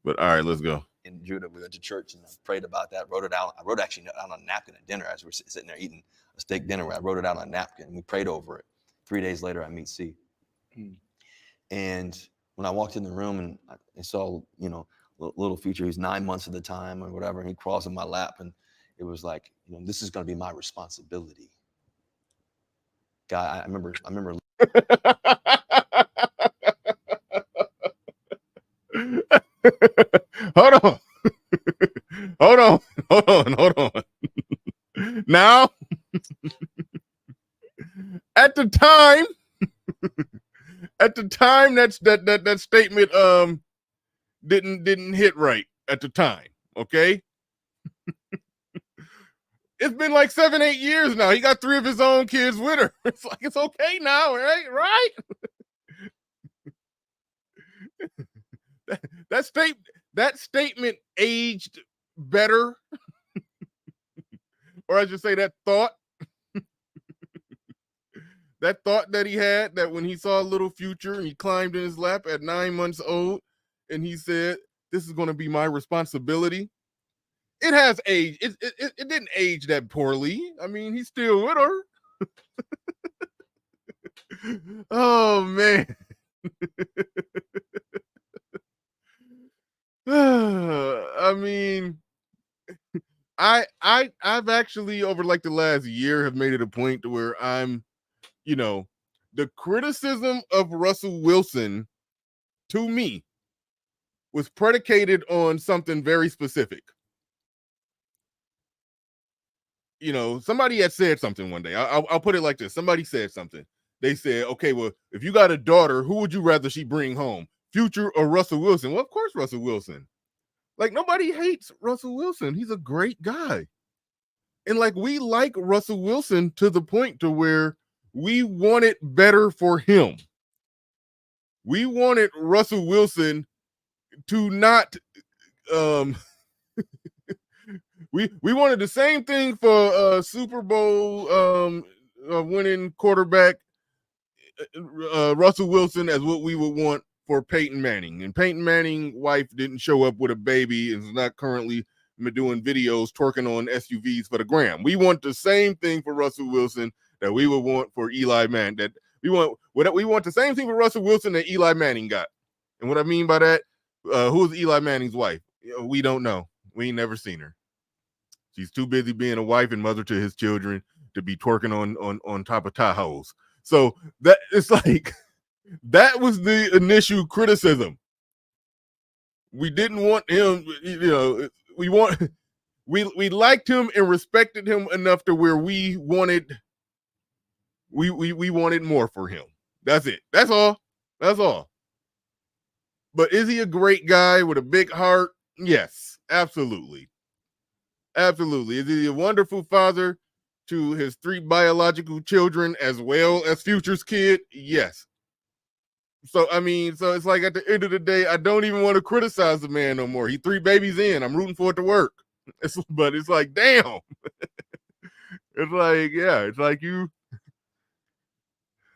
[SPEAKER 1] But all right, let's go.
[SPEAKER 12] In Judah, we went to church and I prayed about that, wrote it out. I wrote actually on a napkin at dinner as we were sitting there eating a steak dinner. I wrote it out on a napkin and we prayed over it. 3 days later, I meet C. And when I walked in the room and I saw, little future, he's 9 months at the time or whatever, and he crawls in my lap and it was like, this is going to be my responsibility. Guy, I remember.
[SPEAKER 1] Hold on. Now, at the time that statement didn't hit right at the time. Okay. It's been like 7-8 years now. He got 3 of his own kids with her. It's like, it's okay now, right? That statement aged better. Or I should say that thought. That thought that he had, that when he saw a little future and he climbed in his lap at 9 months old and he said, this is going to be my responsibility. It has aged. It didn't age that poorly. I mean, he's still with her. Oh man. I mean, I've actually over like the last year have made it a point to where I'm, the criticism of Russell Wilson to me was predicated on something very specific. Somebody had said something one day. I'll put it like this. Somebody said something. they said, okay, well, if you got a daughter, who would you rather she bring home, Future or Russell Wilson? Well, of course, Russell Wilson. Like, nobody hates Russell Wilson. He's a great guy. And like, we like Russell Wilson to the point to where we want it better for him. We wanted Russell Wilson to not we wanted the same thing for Super Bowl winning quarterback Russell Wilson as what we would want for Peyton Manning. And Peyton Manning's wife didn't show up with a baby and is not currently doing videos twerking on SUVs for the gram. We want the same thing for Russell Wilson that we would want for Eli Manning. That we want the same thing for Russell Wilson that Eli Manning got. And what I mean by that, who's Eli Manning's wife? We don't know. We ain't never seen her. She's too busy being a wife and mother to his children to be twerking on top of Tahoes. So that it's like that was the initial criticism. We didn't want him, we liked him and respected him enough to where we wanted more for him. That's it. That's all. That's all. But is he a great guy with a big heart? Yes, absolutely. Absolutely. Is he a wonderful father to his 3 biological children as well as Future's kid? Yes. So, I mean, so it's like at the end of the day, I don't even want to criticize the man no more. He 3 babies in. I'm rooting for it to work. But it's like, damn. It's like, yeah, it's like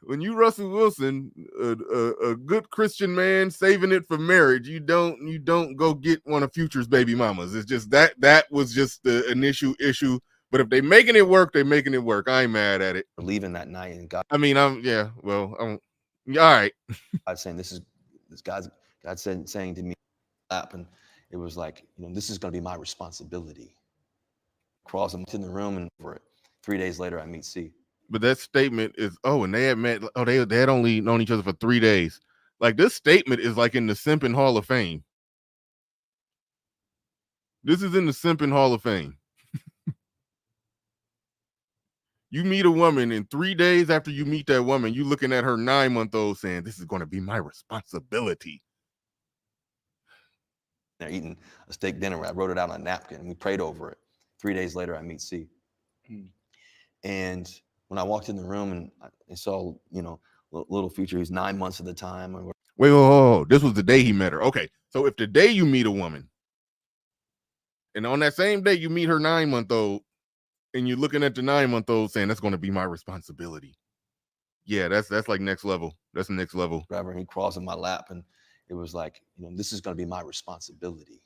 [SPEAKER 1] when you Russell Wilson, a good Christian man saving it for marriage, you don't go get one of Future's baby mamas. It's just that was just the initial issue. But if they making it work, they making it work. I ain't mad at it.
[SPEAKER 12] Leaving that night and God.
[SPEAKER 1] I mean, all right.
[SPEAKER 12] God saying God saying to me, and it was like, this is going to be my responsibility. Crawls into the room and for it. 3 days later, I meet C.
[SPEAKER 1] But that statement is, and they had met, they had only known each other for 3 days. Like, this statement is like in the Simping Hall of Fame. This is in the Simping Hall of Fame. You meet a woman, and 3 days after you meet that woman, you looking at her 9-month-old saying, this is going to be my responsibility.
[SPEAKER 12] They're eating a steak dinner. I wrote it out on a napkin, and we prayed over it. 3 days later, I meet C. And when I walked in the room and I saw, little Future, he's 9 months at the time.
[SPEAKER 1] Wait, this was the day he met her. Okay, so if the day you meet a woman, and on that same day you meet her 9-month-old, and you're looking at the 9-month-old saying, that's going to be my responsibility. Yeah, that's like next level. That's the next level.
[SPEAKER 12] And he crawls in my lap, and it was like, this is going to be my responsibility.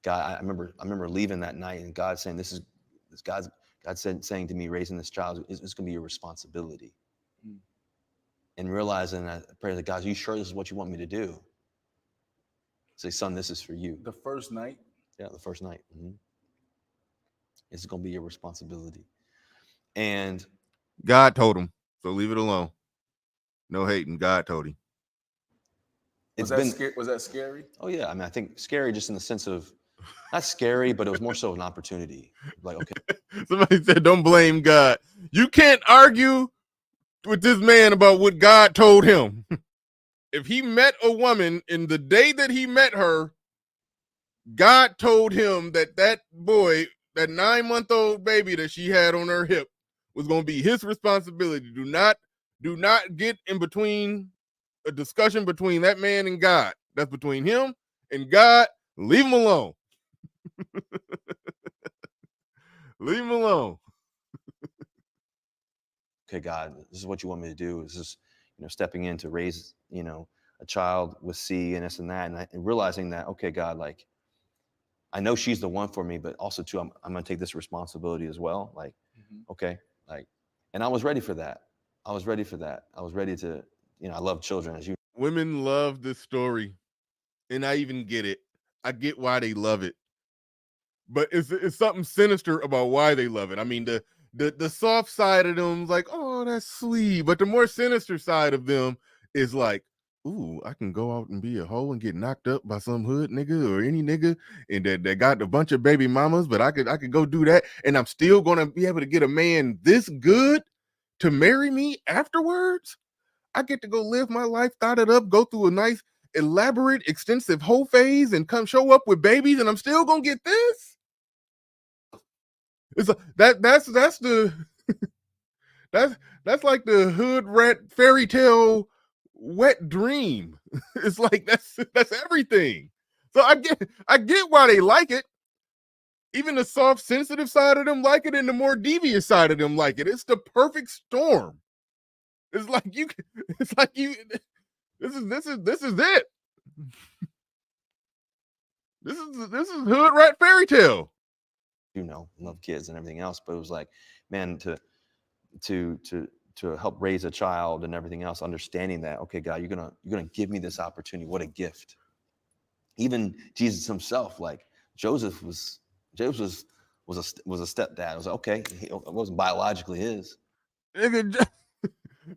[SPEAKER 12] God, I remember leaving that night, and God saying, God saying to me, raising this child is going to be your responsibility. And realizing that, I pray to God, are you sure this is what you want me to do? Say, son, this is for you.
[SPEAKER 13] The first night?
[SPEAKER 12] Yeah, the first night. It's going to be your responsibility. And
[SPEAKER 1] God told him, so leave it alone. No hating. God told him.
[SPEAKER 13] Was that scary?
[SPEAKER 12] Oh, yeah. I mean, I think scary just in the sense of, not scary, but it was more so an opportunity. Like, okay.
[SPEAKER 1] Somebody said, don't blame God. You can't argue with this man about what God told him. If he met a woman in the day that he met her, God told him that boy, that 9-month-old baby that she had on her hip, was going to be his responsibility. Do not get in between a discussion between that man and God. That's between him and God. Leave him alone. Leave him alone.
[SPEAKER 12] Okay, God, this is what you want me to do. This is, stepping in to raise, a child with C and this and that, and realizing that, okay, God, like, I know she's the one for me, but also too, I'm going to take this responsibility as well. Like, okay, like, and I was ready for that. I was ready to, I love children, as you.
[SPEAKER 1] Women love this story, and I even get it. I get why they love it, but it's something sinister about why they love it. I mean, the soft side of them is like, oh, that's sweet, but the more sinister side of them is like, ooh, I can go out and be a hoe and get knocked up by some hood nigga or any nigga, and that got a bunch of baby mamas, but I could go do that, and I'm still gonna be able to get a man this good to marry me afterwards. I get to go live my life, thought it up, go through a nice, elaborate, extensive whole phase, and come show up with babies, and I'm still gonna get this. It's that's the that's like the hood rat fairy tale wet dream. It's like that's everything. So I get why they like it. Even the soft, sensitive side of them like it, and the more devious side of them like it. It's the perfect storm. It's like you. This is it. This is hood rat fairy tale.
[SPEAKER 12] Love kids and everything else, but it was like, man, to help raise a child and everything else, understanding that, okay, God, you're gonna give me this opportunity. What a gift. Even Jesus himself, like Joseph was a stepdad. I was like, okay, it wasn't biologically his.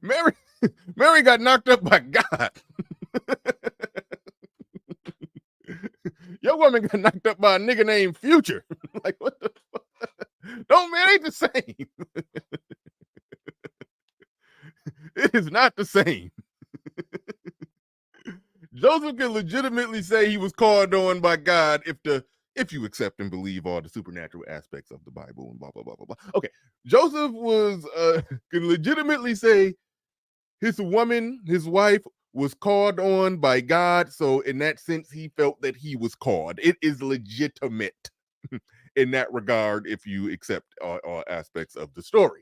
[SPEAKER 1] Mary got knocked up by God. Your woman got knocked up by a nigga named Future. Like, what the fuck? Don't, man, ain't the same. It is not the same. Joseph can legitimately say he was called on by God if you accept and believe all the supernatural aspects of the Bible and blah, blah, blah, blah, blah. Okay, Joseph can legitimately say his wife, was called on by God. So in that sense, he felt that he was called. It is legitimate in that regard if you accept all aspects of the story.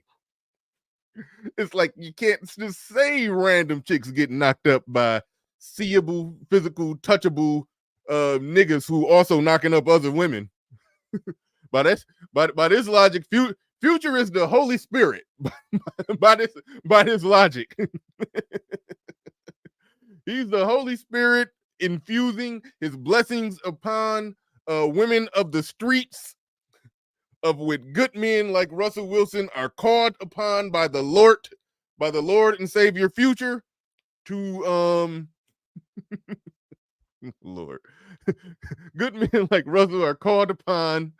[SPEAKER 1] It's like you can't just say random chicks getting knocked up by seeable, physical, touchable niggas who also knocking up other women. By this logic, Future is the Holy Spirit. by this logic. He's the Holy Spirit infusing his blessings upon women of the streets, of which good men like Russell Wilson are called upon by the Lord and Savior Future to Lord. Good men like Russell are called upon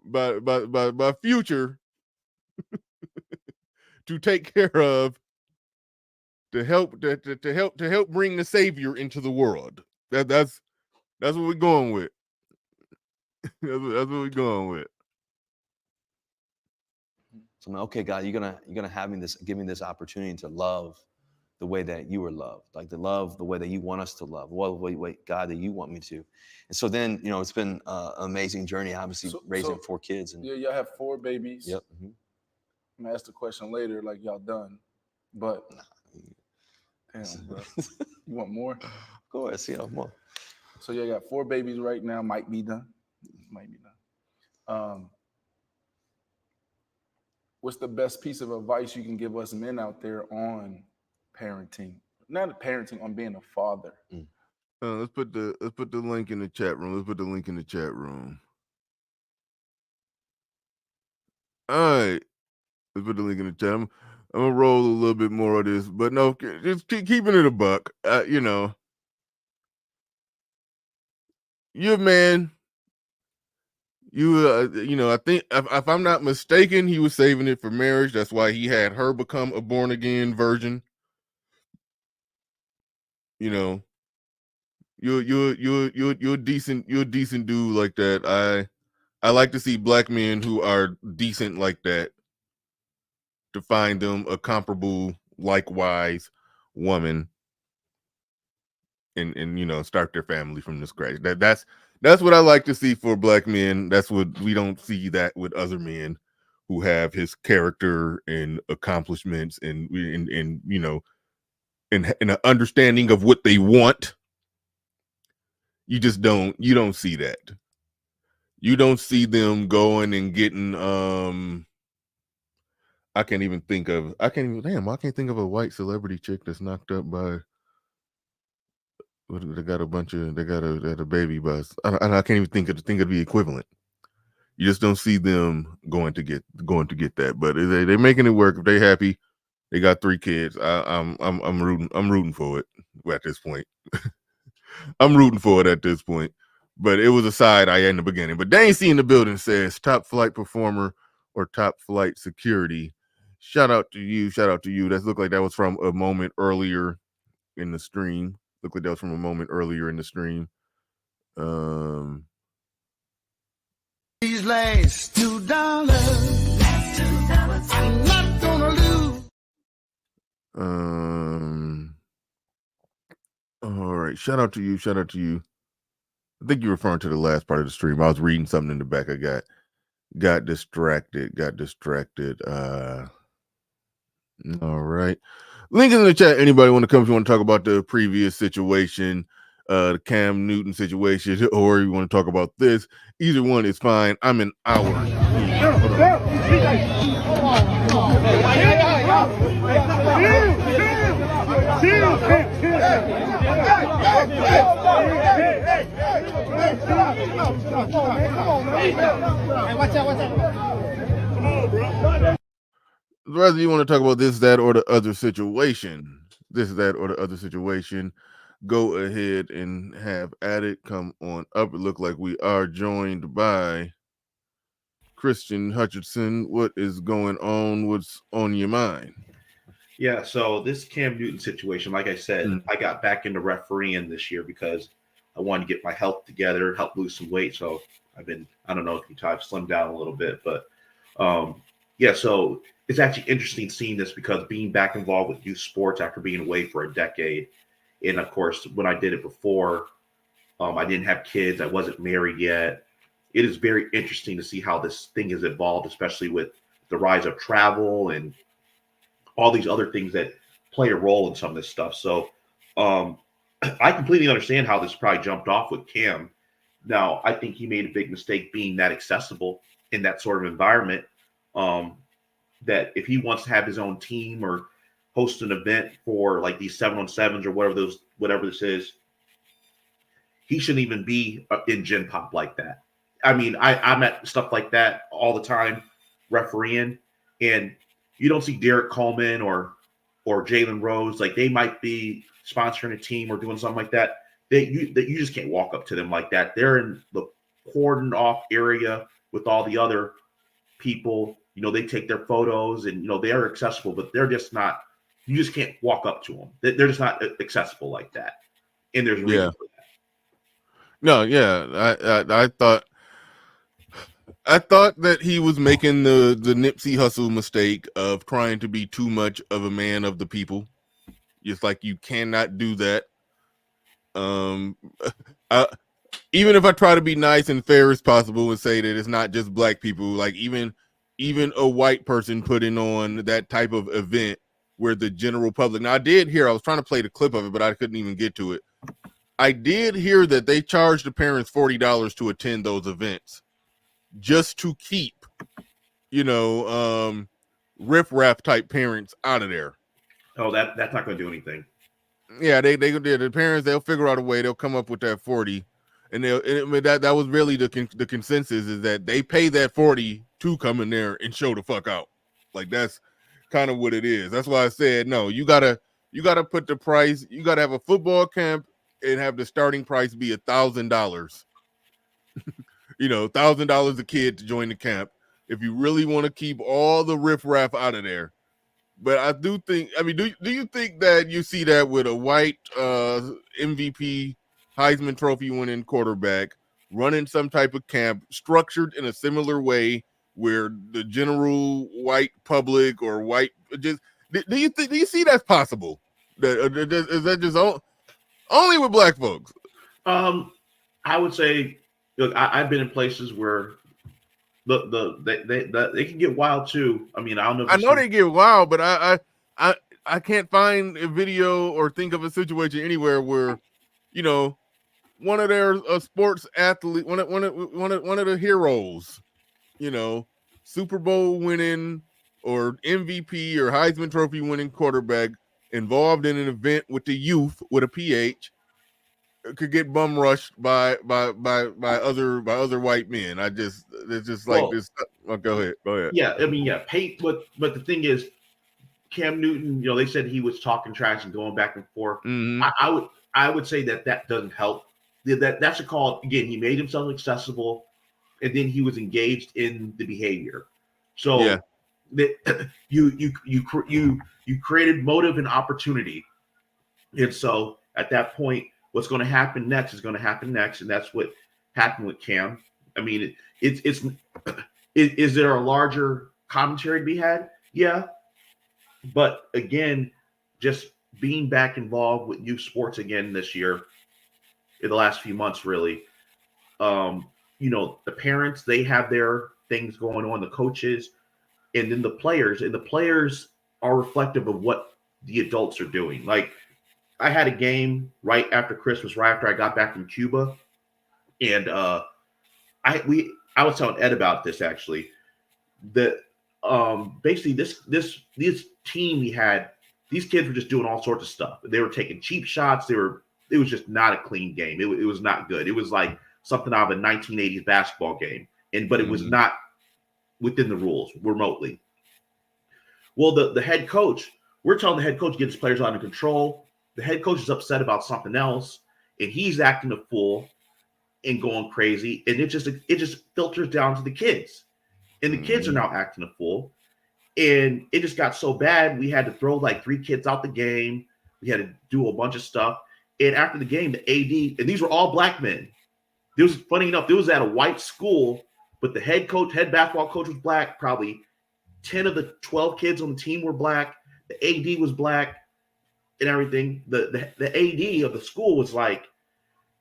[SPEAKER 1] by Future to take care of, to help bring the Savior into the world. That's what we're going with. That's what we're going with.
[SPEAKER 12] So I'm like, okay, God, you're gonna give me this opportunity to love the way that you were loved, like to love the way that you want us to love. Wait, God, that you want me to. And so then, it's been an amazing journey, obviously, raising 4 kids. And
[SPEAKER 13] y'all have 4 babies.
[SPEAKER 12] Yep. Mm-hmm.
[SPEAKER 13] I'm gonna ask the question later, like y'all done, but damn, bro, you want more?
[SPEAKER 12] Go ahead, see more.
[SPEAKER 13] So you got 4 babies right now. Might be done. What's the best piece of advice you can give us men out there on parenting? Not parenting, on being a father.
[SPEAKER 1] Let's put the link in the chat room. All right, let's put the link in the chat. I'm gonna roll a little bit more of this, but no, just keeping it a buck. You're a man. I think if I'm not mistaken, he was saving it for marriage. That's why he had her become a born again virgin. You're a decent dude like that. I like to see black men who are decent like that, to find them a comparable, likewise woman, and start their family from the scratch. That's what I like to see for black men. That's what we don't see that with other men who have his character and accomplishments and an understanding of what they want. You don't see that. You don't see them going and getting I can't think of a white celebrity chick that's knocked up by, they got a baby bus. I can't even think of the equivalent. You just don't see them going to get that. But they're making it work. If they happy, they got 3 kids. I'm rooting for it at this point. I'm rooting for it at this point. But it was a side eye in the beginning. But Dane C in the building says top flight performer or top flight security Shout out to you. Shout out to you. That looked like that was from a moment earlier in the stream. Looked like that was from a moment earlier in the stream.
[SPEAKER 4] These last $2, I'm not gonna lose.
[SPEAKER 1] All right. Shout out to you. Shout out to you. I think you're referring to the last part of the stream. I was reading something in the back. I got distracted. All right. Link in the chat. Anybody want to come if you want to talk about the previous situation, the Cam Newton situation, or you want to talk about this? Either one is fine. I'm an hour. Whether you want to talk about this, that, or the other situation, go ahead and have at it. Come on up. It look like we are joined by Christian Hutchinson. What is going on? What's on your mind?
[SPEAKER 14] Yeah, so this Cam Newton situation, like I said, I got back into refereeing this year because I wanted to get my health together, help lose some weight. So I've slimmed down a little bit, but so it's actually interesting seeing this because being back involved with youth sports after being away for a decade. And of course, when I did it before, I didn't have kids. I wasn't married yet. It is very interesting to see how this thing has evolved, especially with the rise of travel and all these other things that play a role in some of this stuff. So I completely understand how this probably jumped off with Cam. Now, I think he made a big mistake being that accessible in that sort of environment. That if he wants to have his own team or host an event for like these 7-on-7s or whatever this is, he shouldn't even be in Gen Pop like that. I mean, I'm at stuff like that all the time, refereeing, and you don't see Derek Coleman or Jalen Rose, like they might be sponsoring a team or doing something like that. You just can't walk up to them like that. They're in the cordoned off area with all the other people. You know, they take their photos and, you know, they are accessible, but they're just not, you just can't walk up to them. They're just not accessible like that. And there's a reason for that.
[SPEAKER 1] No, yeah. I thought that he was making the Nipsey Hussle mistake of trying to be too much of a man of the people. Just like you cannot do that. Even if I try to be nice and fair as possible and say that it's not just black people, like even a white person putting on that type of event where the general public. Now I was trying to play the clip of it, but I couldn't even get to it. I did hear that they charged the parents $40 to attend those events just to keep, riff-raff type parents out of there.
[SPEAKER 14] Oh, that's not going to do anything.
[SPEAKER 1] Yeah, the parents, they'll figure out a way. They'll come up with that 40, and that was really the consensus is that they pay that 40 to come in there and show the fuck out. Like that's kind of what it is. That's why I said no. You gotta put the price. You gotta have a football camp and have the starting price be $1,000. $1,000 a kid to join the camp if you really want to keep all the riffraff out of there. But I do think, do you think that you see that with a white MVP Heisman Trophy winning quarterback running some type of camp structured in a similar way where the general white public or white do you see that's possible? Is that just only with black folks?
[SPEAKER 14] I would say, look, I've been in places where they can get wild too. I mean, I don't know.
[SPEAKER 1] I know they get wild, but I can't find a video or think of a situation anywhere where, one of their sports athlete, one of the heroes, Super Bowl winning or MVP or Heisman Trophy winning quarterback involved in an event with the youth with a PH could get bum rushed by other white men. It's just like this. Oh, go ahead.
[SPEAKER 14] Yeah, but the thing is, Cam Newton, they said he was talking trash and going back and forth.
[SPEAKER 1] Mm-hmm.
[SPEAKER 14] I would say that doesn't help. That's a call. Again, he made himself accessible, and then he was engaged in the behavior. So that you created motive and opportunity, and so at that point, what's going to happen next is going to happen next, and that's what happened with Cam. I mean, is there a larger commentary to be had? Yeah, but again, just being back involved with youth sports again this year, in the last few months, really. The parents, they have their things going on, the coaches, and then the players. And the players are reflective of what the adults are doing. Like, I had a game right after Christmas, right after I got back from Cuba. And I was telling Ed about this, actually. That basically this team we had, these kids were just doing all sorts of stuff. They were taking cheap shots. It was just not a clean game. It was not good. It was like something out of a 1980s basketball game, but it was not within the rules remotely. Well, the head coach, we're telling the head coach to get his players under control. The head coach is upset about something else, and he's acting a fool and going crazy, and it just filters down to the kids, and the kids are now acting a fool, and it just got so bad we had to throw like 3 kids out the game. We had to do a bunch of stuff, and after the game, the AD, and these were all black men. It was funny enough, it was at a white school, but the head basketball coach was black. Probably 10 of the 12 kids on the team were black. The AD was black and everything. The AD of the school was like,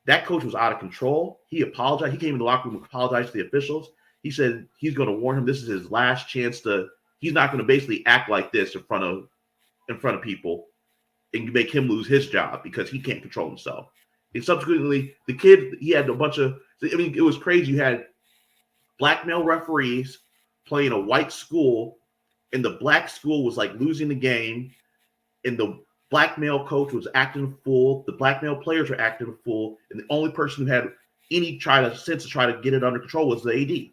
[SPEAKER 14] that coach was out of control. He apologized. He came in the locker room and apologized to the officials. He said he's going to warn him this is his last chance he's not going to basically act like this in front of people and make him lose his job because he can't control himself. And subsequently, the kid, he had a bunch of, it was crazy. You had black male referees playing a white school, and the black school was like losing the game, and the black male coach was acting a fool. The black male players were acting a fool, and the only person who had any sense to try to get it under control was the AD.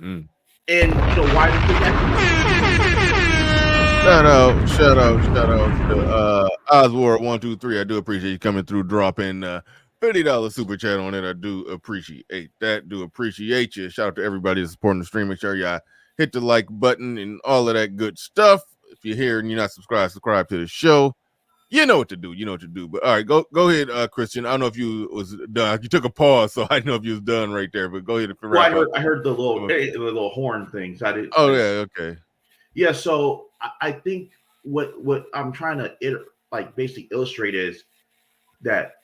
[SPEAKER 14] And why did they act?
[SPEAKER 1] Shout out to Oswald123. I do appreciate you coming through, dropping $50 super chat on it. I do appreciate that. Do appreciate you. Shout out to everybody that's supporting the stream. Make sure y'all hit the like button and all of that good stuff. If you're here and you're not subscribe to the show. You know what to do. But all right, go ahead, Christian. I don't know if you was done. You took a pause, so I didn't know if you was done right there. But go ahead and wrap up.
[SPEAKER 14] I heard the little horn things. I didn't.
[SPEAKER 1] Oh yeah, okay.
[SPEAKER 14] Yeah, so I think what I'm trying to basically illustrate is that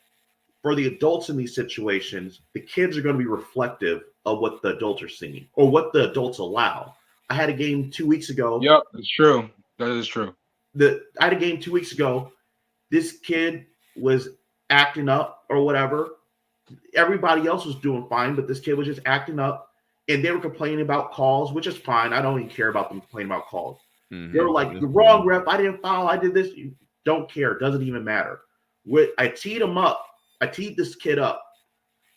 [SPEAKER 14] for the adults in these situations, the kids are going to be reflective of what the adults are seeing or what the adults allow. I had a game 2 weeks ago.
[SPEAKER 15] Yep, it's true. That is true.
[SPEAKER 14] I had a game 2 weeks ago. This kid was acting up or whatever. Everybody else was doing fine, but this kid was just acting up. And they were complaining about calls, which is fine. I don't even care about them complaining about calls. They were like, the wrong ref. I didn't foul. I did this. You don't care. It doesn't even matter. I teed him up. I teed this kid up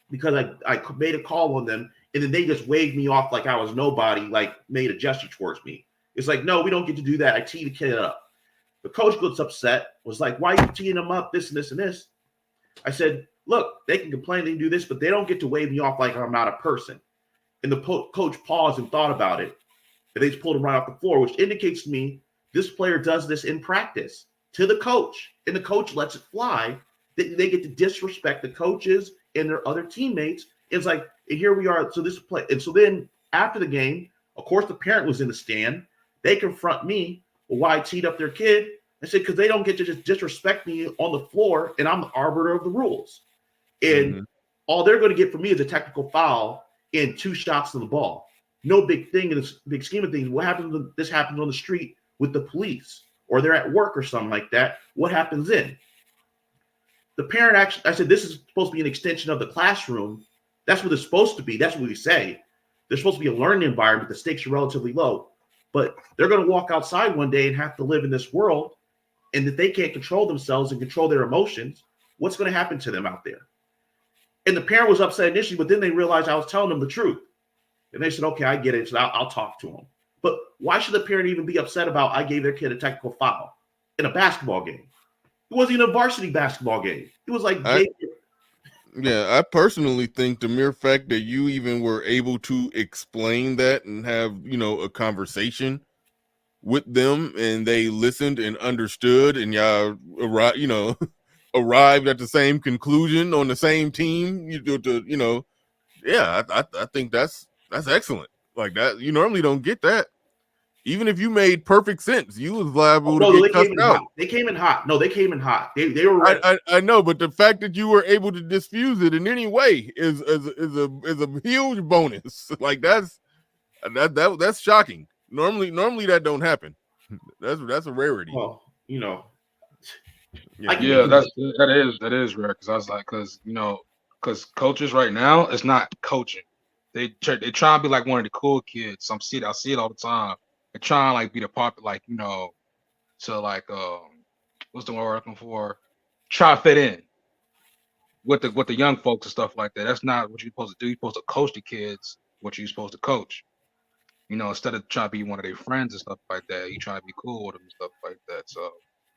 [SPEAKER 14] because I made a call on them. And then they just waved me off like I was nobody, like made a gesture towards me. It's like, no, we don't get to do that. I teed the kid up. The coach gets upset, was like, why are you teeing him up, this and this and this? I said, look, they can complain, they can do this, but they don't get to wave me off like I'm not a person. And the coach paused and thought about it. And they just pulled him right off the floor, which indicates to me this player does this in practice to the coach. And the coach lets it fly. They get to disrespect the coaches and their other teammates. It's like, and here we are. So this play. And so then after the game, of course, the parent was in the stand. They confront me. Well, why I teed up their kid? I said, because they don't get to just disrespect me on the floor, and I'm the arbiter of the rules. And all they're going to get from me is a technical foul and 2 shots on the ball. No big thing in this big scheme of things. What happens when this happens on the street with the police, or they're at work or something like that? What happens then? The parent actually, I said, this is supposed to be an extension of the classroom. That's what it's supposed to be. That's what we say. There's supposed to be a learning environment. The stakes are relatively low, but they're going to walk outside one day and have to live in this world. And if they can't control themselves and control their emotions, what's going to happen to them out there? And the parent was upset initially, but then they realized I was telling them the truth. And they said, okay, I get it. So I'll talk to them. But why should the parent even be upset about I gave their kid a technical foul in a basketball game? It wasn't even a varsity basketball game. It was like
[SPEAKER 1] Yeah, I personally think the mere fact that you even were able to explain that and have, a conversation with them and they listened and understood and y'all arrived at the same conclusion on the same team, I think that's excellent. Like that, you normally don't get that. Even if you made perfect sense, you was liable to get cussed out.
[SPEAKER 14] They came in hot. No, they came in hot. They were ready.
[SPEAKER 1] I know, but the fact that you were able to diffuse it in any way is a huge bonus. Like that's shocking. Normally that don't happen. That's a rarity.
[SPEAKER 14] Well,
[SPEAKER 15] that is rare because I was like, because coaches right now it's not coaching. They try to be like one of the cool kids. I see it all the time. They try to like be the popular, what's the word we're looking for? Try to fit in with the young folks and stuff like that. That's not what you're supposed to do. You're supposed to coach the kids what you're supposed to coach. Instead of trying to be one of their friends and stuff like that, you try to be cool with them and stuff like that. So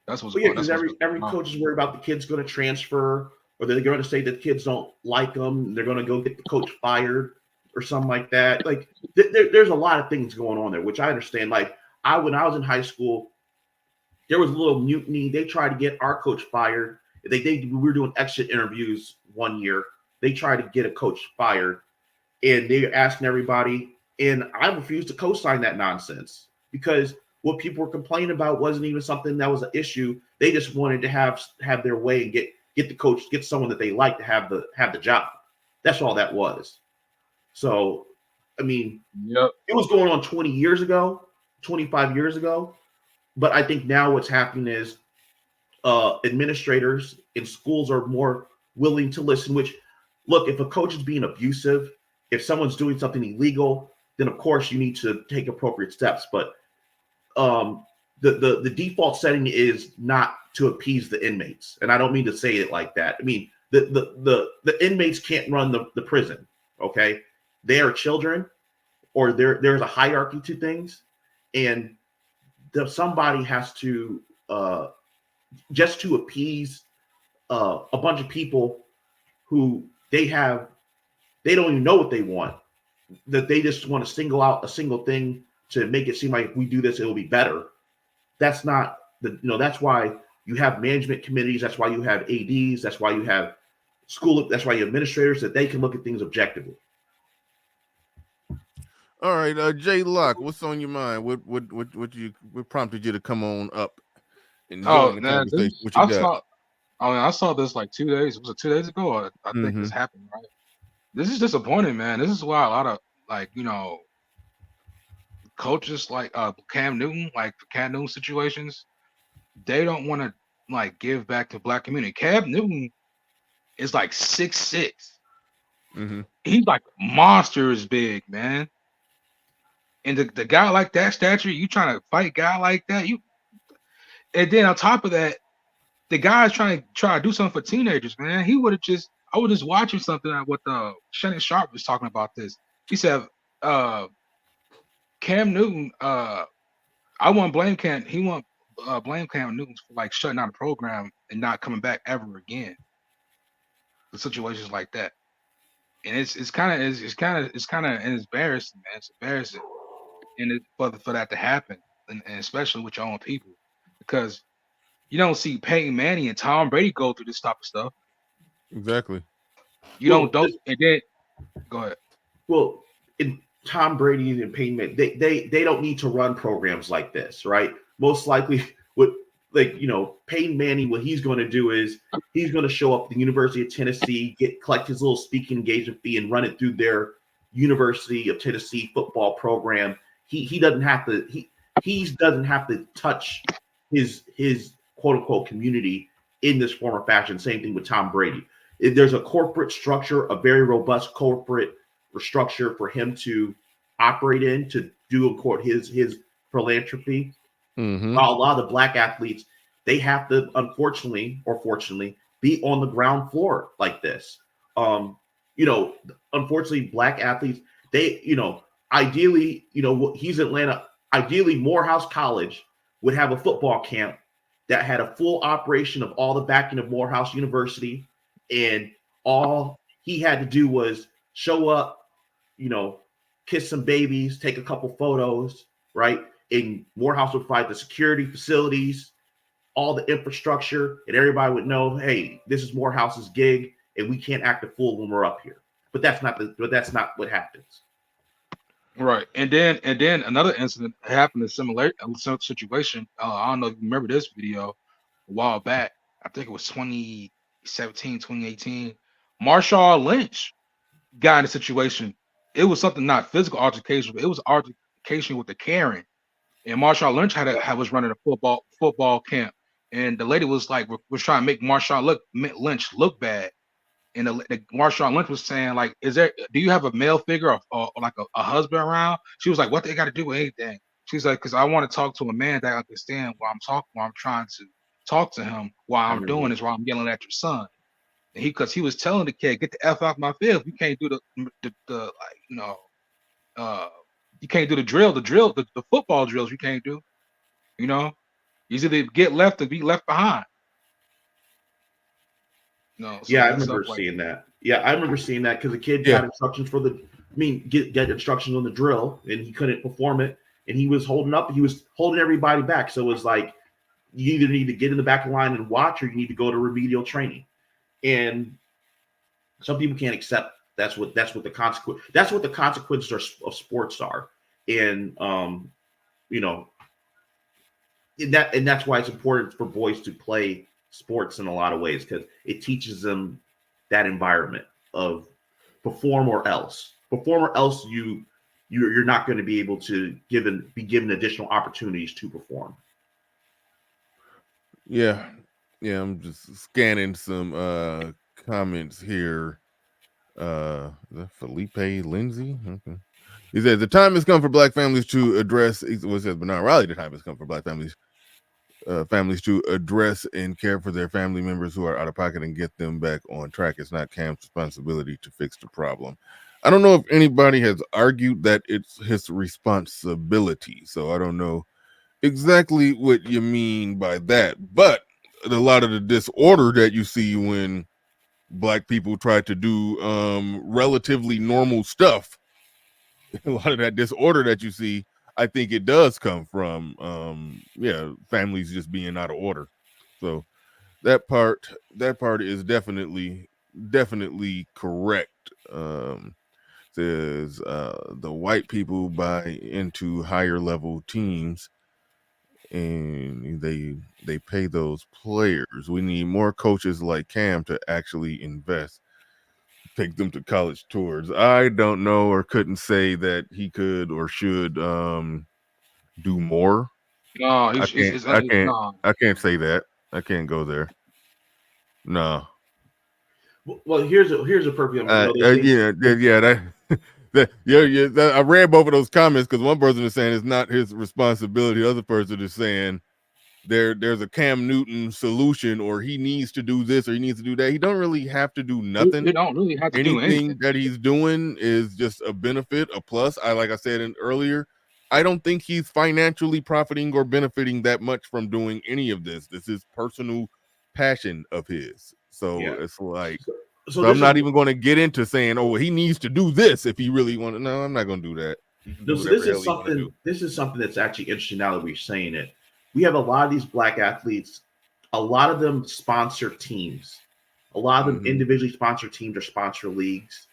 [SPEAKER 15] that's what's going on.
[SPEAKER 14] Because every coach is worried about the kid's going to transfer, or they're going to say that kids don't like them. They're going to go get the coach fired or something like that. Like there's a lot of things going on there, which I understand. Like when I was in high school, there was a little mutiny. They tried to get our coach fired. We were doing exit interviews one year. They tried to get a coach fired, and they were asking everybody. And I refused to co-sign that nonsense because what people were complaining about wasn't even something that was an issue. They just wanted to have their way and get the coach, get someone that they like to have the job. That's all that was. So, I mean, It was going on 20 years ago, 25 years ago. But I think now what's happening is administrators in schools are more willing to listen, which, look, if a coach is being abusive, if someone's doing something illegal, then of course you need to take appropriate steps. But the default setting is not to appease the inmates. And I don't mean to say it like that. I mean, the inmates can't run the prison, okay? They are children, or there's a hierarchy to things. And somebody has to, just to appease a bunch of people who they don't even know what they want, that they just want to single out a single thing to make it seem like if we do this, it'll be better. That's not that's why you have management committees. That's why you have ADs. That's why you have that's why you have administrators, that they can look at things objectively.
[SPEAKER 1] All right, Jay Locke, what's on your mind? What prompted you to come on up and join the conversation?
[SPEAKER 15] I saw this like 2 days. Was it 2 days ago? I think this happened, right? This is disappointing, man. This is why a lot of coaches like Cam Newton, like Cam Newton situations, they don't want to like give back to black community. Cam Newton is like 6'6". He's like monsters big, man. And the guy like that stature, you trying to fight a guy like that, and then on top of that, the guy's trying to do something for teenagers, man. I was just watching something what Shannon Sharp was talking about this. He said, Cam Newton, I won't blame Cam. He won't blame Cam Newton for like shutting down the program and not coming back ever again. The situations like that, and it's kind of embarrassing, man. It's embarrassing, and for that to happen, and especially with your own people, because you don't see Peyton Manning and Tom Brady go through this type of stuff.
[SPEAKER 1] Exactly.
[SPEAKER 15] And then go ahead.
[SPEAKER 14] Well, in Tom Brady and Peyton Manning, they don't need to run programs like this, right? Most likely, Peyton Manning, what he's going to do is he's going to show up at the University of Tennessee, collect his little speaking engagement fee, and run it through their University of Tennessee football program. He doesn't have to doesn't have to touch his quote unquote community in this form or fashion. Same thing with Tom Brady. There's a corporate structure, a very robust corporate structure for him to operate in, to do quote his philanthropy. While a lot of the black athletes, they have to, unfortunately or fortunately, be on the ground floor like this. Unfortunately, black athletes, ideally, he's Atlanta. Ideally, Morehouse College would have a football camp that had a full operation of all the backing of Morehouse University and All he had to do was show up, you know, kiss some babies, take a couple photos, right? And Morehouse would provide the security facilities, all the infrastructure, and everybody would know, hey, this is Morehouse's gig, and we can't act a fool when we're up here. But that's not what happens.
[SPEAKER 15] Right. And then another incident happened, a similar situation. I don't know if you remember this video a while back. I think it was 2017, 2018. Marshawn Lynch got in a situation. It was something not physical altercation, but it was altercation with the Karen. And Marshawn Lynch was running a football camp. And the lady was like, was trying to make Marshawn Lynch look bad. And the Marshawn Lynch was saying, like, do you have a male figure or like a husband around? She was like, what they got to do with anything? She's like, because I want to talk to a man that understands while I'm trying to talk to him while I'm doing this, while I'm yelling at your son. And because he was telling the kid, get the F off my field. You can't do the you can't do the football drills. You can't do, you know, you either get left or be left behind. No, so
[SPEAKER 14] yeah, I remember seeing that. Yeah, I remember seeing that because the kid got instructions get instructions on the drill, and he couldn't perform it, and he was holding everybody back. So it was like, you either need to get in the back of the line and watch, or you need to go to remedial training. And some people can't accept that's what the consequences of sports are. And you know, and that's why it's important for boys to play sports in a lot of ways, because it teaches them that environment of perform or else you're not going to be able to be given additional opportunities to perform.
[SPEAKER 1] Yeah, I'm just scanning some comments here. Is that Felipe Lindsay? Okay. He says the time has come for Black families to address. Well, it says Bernard Riley. The time has come for Black families to address and care for their family members who are out of pocket and get them back on track. It's not Cam's responsibility to fix the problem. I don't know if anybody has argued that it's his responsibility, so I don't know exactly what you mean by that. But a lot of the disorder that you see when Black people try to do relatively normal stuff, a lot of that disorder that you see, I think it does come from families just being out of order. So that part is definitely correct. Says the white people buy into higher level teams and they pay those players. We need more coaches like Cam to actually invest. Take them to college tours. I don't know or couldn't say that he could or should do more.
[SPEAKER 15] No,
[SPEAKER 1] I can't say that. I can't go there. No.
[SPEAKER 14] Well, here's a perfect.
[SPEAKER 1] I read both of those comments because one person is saying it's not his responsibility. The other person is saying there's a Cam Newton solution, or he needs to do this or he needs to do that. He don't really have to do nothing.
[SPEAKER 15] He don't really have to do anything.
[SPEAKER 1] That he's doing is just a benefit, a plus. Like I said earlier, I don't think he's financially profiting or benefiting that much from doing any of this. This is personal passion of his. So it's like, so I'm not even going to get into saying, oh, he needs to do this if he really want to. No, I'm not going to do that.
[SPEAKER 14] This is something that's actually interesting now that we're saying it. We have a lot of these Black athletes. A lot of them sponsor teams. A lot of them individually sponsor teams or sponsor leagues.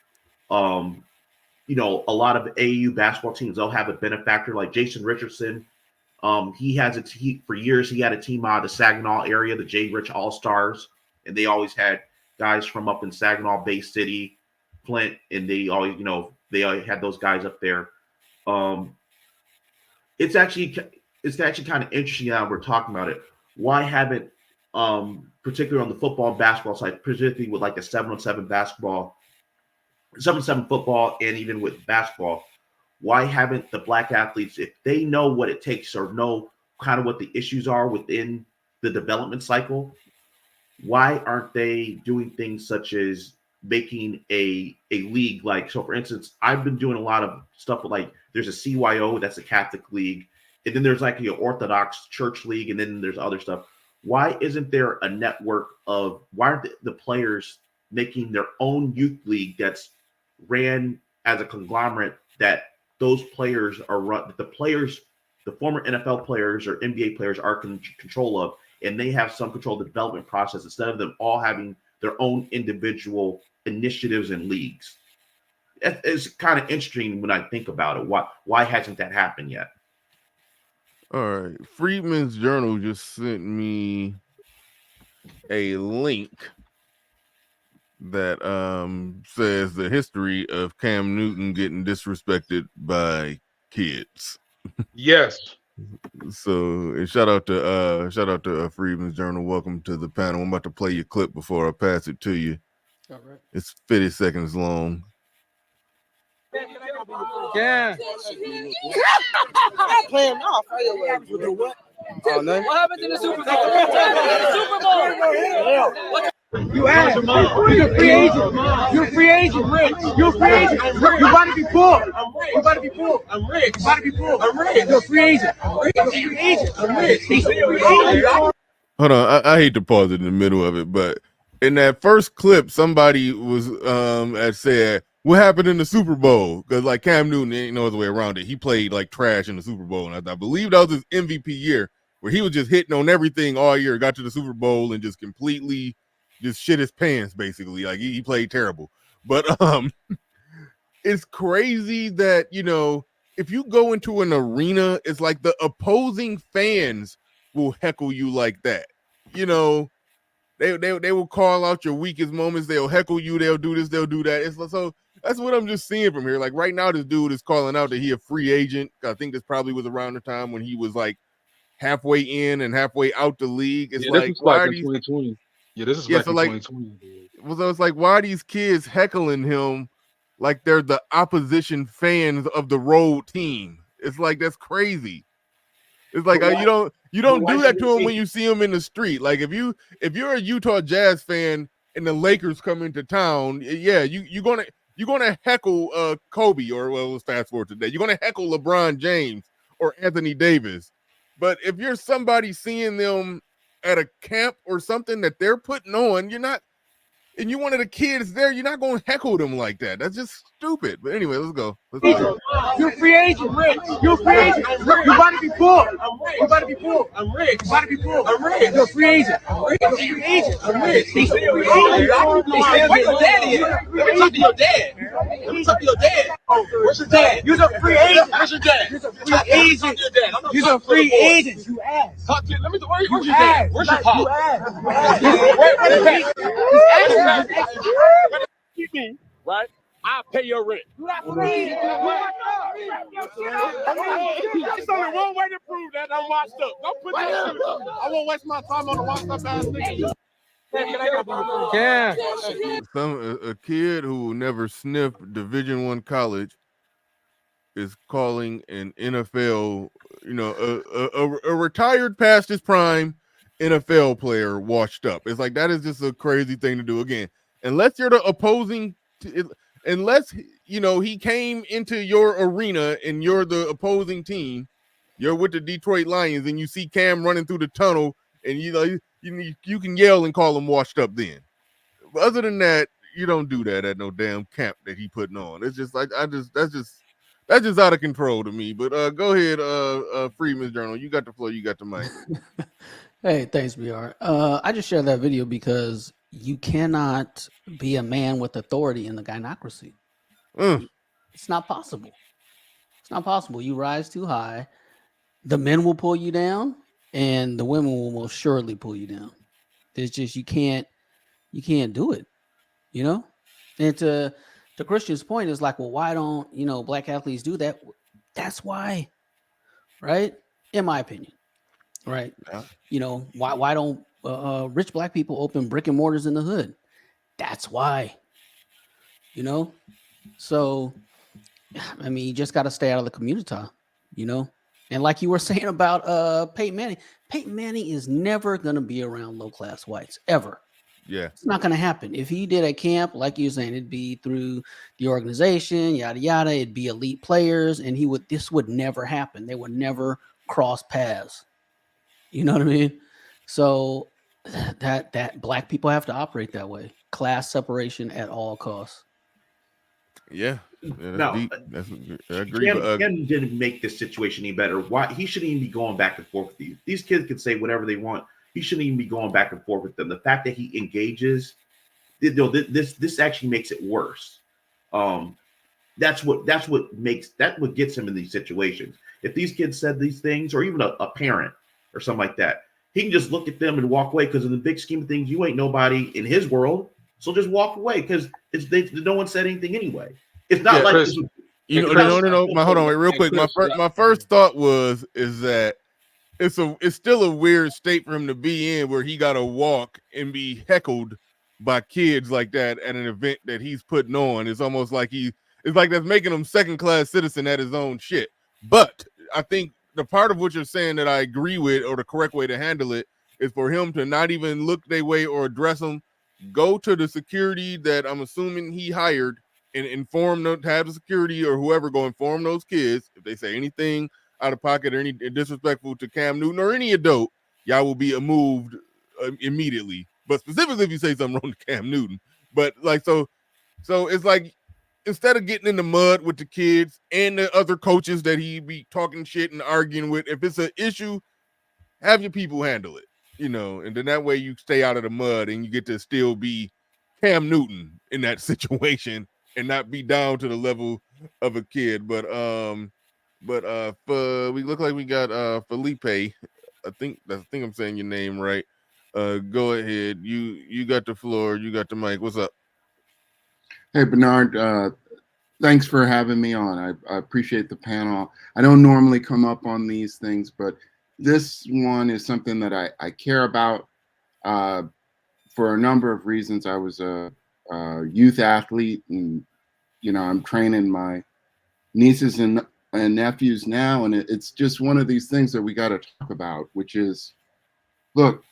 [SPEAKER 14] You know, a lot of AAU basketball teams, they'll have a benefactor like Jason Richardson. For years he had a team out of the Saginaw area, the J. Rich All-Stars, and they always had guys from up in Saginaw Bay City, Flint, and they always had those guys up there. It's actually kind of interesting now we're talking about it. Why haven't, particularly on the football and basketball side, particularly with like the 7-on-7 basketball, 7-on-7 football, and even with basketball, why haven't the Black athletes, if they know what it takes or know kind of what the issues are within the development cycle, why aren't they doing things such as making a league? Like, so for instance, I've been doing a lot of stuff with, like, there's a CYO, that's a Catholic league, and then there's like an Orthodox church league, and then there's other stuff. Why isn't there a network of, why aren't the players making their own youth league that's ran as a conglomerate, that those players are run, that the former NFL players or NBA players are control of, and they have some control of the development process instead of them all having their own individual initiatives and leagues. It's kind of interesting when I think about it. Why hasn't that happened yet?
[SPEAKER 1] All right. Freedman's Journal just sent me a link that says the history of Cam Newton getting disrespected by kids.
[SPEAKER 15] Yes.
[SPEAKER 1] So shout out to Freedman's Journal. Welcome to the panel. I'm about to play your clip before I pass it to you.
[SPEAKER 16] All right.
[SPEAKER 1] It's 50 seconds long.
[SPEAKER 4] Yeah. I'm playing off. Oh, no. What happened to the Super Bowl? You asked. You're a free agent. You're a free agent. You're a free agent. You about to be pulled. You about to be pulled. I'm rich. You about to be pulled. I'm rich. You're a free agent. You're a free agent. I'm rich. He's a free agent.
[SPEAKER 1] Hold on. I hate to pause it in the middle of it, but in that first clip, somebody was had said, what happened in the Super Bowl? Because like Cam Newton ain't no other way around it. He played like trash in the Super Bowl. And I believe that was his MVP year, where he was just hitting on everything all year, got to the Super Bowl and just completely just shit his pants, basically. Like he played terrible. But it's crazy that, you know, if you go into an arena, it's like the opposing fans will heckle you like that. You know, they will call out your weakest moments. They'll heckle you. They'll do this. They'll do that. It's so that's what I'm just seeing from here. Like right now, this dude is calling out that he a free agent. I think this probably was around the time when he was like halfway in and halfway out the league. It's like, why are these
[SPEAKER 15] 2020? Yeah, this is back in 2020.
[SPEAKER 1] Well, so it's like, why are these kids heckling him like they're the opposition fans of the road team? It's like, that's crazy. It's like you don't do that to him when you see him in the street. Like if you're a Utah Jazz fan and the Lakers come into town, yeah, you're gonna heckle Kobe, or well, let's fast forward today. You're gonna heckle LeBron James or Anthony Davis. But if you're somebody seeing them at a camp or something that they're putting on, you're not, and you're one of the kids there, you're not going to heckle them like that. That's just stupid. But anyway, let's go.
[SPEAKER 4] You're a free agent, Rick. You're a free agent. You about to be pulled. You about to be pulled. I'm Rick. You about to be pulled. I'm Rick. You're a free agent. You're a free agent. I'm Rick. He's a free agent. Where your daddy is? Let me talk to your dad. Let me talk to your dad. Where's your dad? You're a free agent. Where's your dad? You're a free agent. You're a free agent. You asked. Talk to. Let me. Where's your dad? Where's your pop?
[SPEAKER 17] Right? I'll pay your rent. That's only one way to prove that I'm washed up. Don't put that shit. I won't waste my time on the washed up ass nigga.
[SPEAKER 1] Yeah. A kid who never sniffed Division I college is calling an NFL, you know, a retired past his prime NFL player washed up. It's like, that is just a crazy thing to do. Again, unless you're the opposing, unless, you know, he came into your arena and you're the opposing team, you're with the Detroit Lions, and you see Cam running through the tunnel, and you can yell and call him washed up then. But other than that, you don't do that at no damn camp that he putting on. It's just like, that's just out of control to me. But go ahead, Freedman's Journal. You got the floor. You got the mic.
[SPEAKER 16] Hey, thanks, BR. I just shared that video because you cannot be a man with authority in the gynocracy. It's not possible. It's not possible. You rise too high, the men will pull you down, and the women will most surely pull you down. It's just you can't do it, you know? And to Christian's point is like, well, why don't, you know, black athletes do that? That's why, right? In my opinion, right? Yeah. You know, why don't rich black people open brick and mortars in the hood? That's why, you know? So, I mean, you just got to stay out of the community, you know? And like you were saying about Peyton Manning is never going to be around low-class whites, ever.
[SPEAKER 1] Yeah.
[SPEAKER 16] It's not going to happen. If he did a camp, like you were saying, it'd be through the organization, yada, yada. It'd be elite players, and this would never happen. They would never cross paths. You know what I mean? So that black people have to operate that way. class separation at all costs.
[SPEAKER 1] Yeah, that's
[SPEAKER 14] No,
[SPEAKER 1] deep. I agree.
[SPEAKER 14] Cam didn't make this situation any better. Why he shouldn't even be going back and forth with these. These kids can say whatever they want. He shouldn't even be going back and forth with them. The fact that he engages, this actually makes it worse. That's what gets him in these situations. If these kids said these things, or even a parent or something like that, he can just look at them and walk away, because in the big scheme of things, you ain't nobody in his world. So just walk away, because no one said anything anyway. It's not like
[SPEAKER 1] Chris, no. Hold on, wait, real quick. My first thought is that it's still a weird state for him to be in, where he got to walk and be heckled by kids like that at an event that he's putting on. It's almost like it's like that's making him second-class citizen at his own shit. But I think the part of what you're saying that I agree with, or the correct way to handle it, is for him to not even look their way or address them. Go to the security that I'm assuming he hired and inform them, have the security or whoever go inform those kids. If they say anything out of pocket or any disrespectful to Cam Newton or any adult, y'all will be moved immediately. But specifically if you say something wrong to Cam Newton. But like, so it's like, instead of getting in the mud with the kids and the other coaches that he be talking shit and arguing with, if it's an issue, have your people handle it, and then that way you stay out of the mud and you get to still be Cam Newton in that situation and not be down to the level of a kid. But we look like we got Felipe. I think I'm saying your name right. Go ahead. You got the floor. You got the mic. What's up?
[SPEAKER 18] Hey, Bernard. Thanks for having me on. I appreciate the panel. I don't normally come up on these things, but this one is something that I care about for a number of reasons. I was a youth athlete, and I'm training my nieces and nephews now, and it's just one of these things that we got to talk about, which is, look,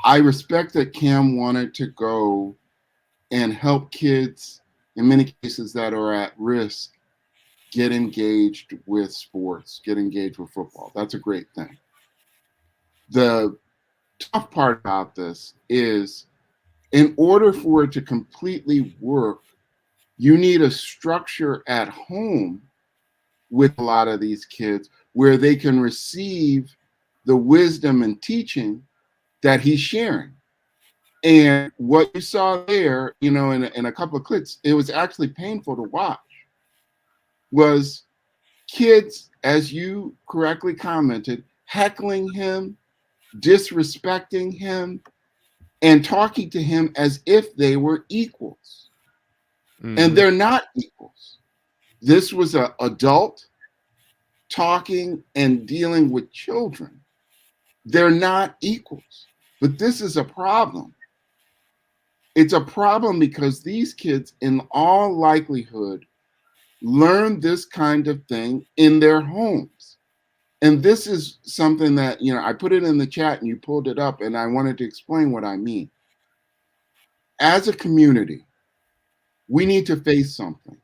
[SPEAKER 18] I respect that Cam wanted to go and help kids, in many cases that are at risk, get engaged with sports, get engaged with football. That's a great thing. The tough part about this is, in order for it to completely work, you need a structure at home with a lot of these kids where they can receive the wisdom and teaching that he's sharing. And what you saw there, in a couple of clips, it was actually painful to watch, was kids, as you correctly commented, heckling him, disrespecting him, and talking to him as if they were equals. Mm-hmm. And they're not equals. This was an adult talking and dealing with children. They're not equals. But this is a problem. It's a problem because these kids, in all likelihood, learn this kind of thing in their homes. And this is something that, I put it in the chat and you pulled it up, and I wanted to explain what I mean. As a community, we need to face something,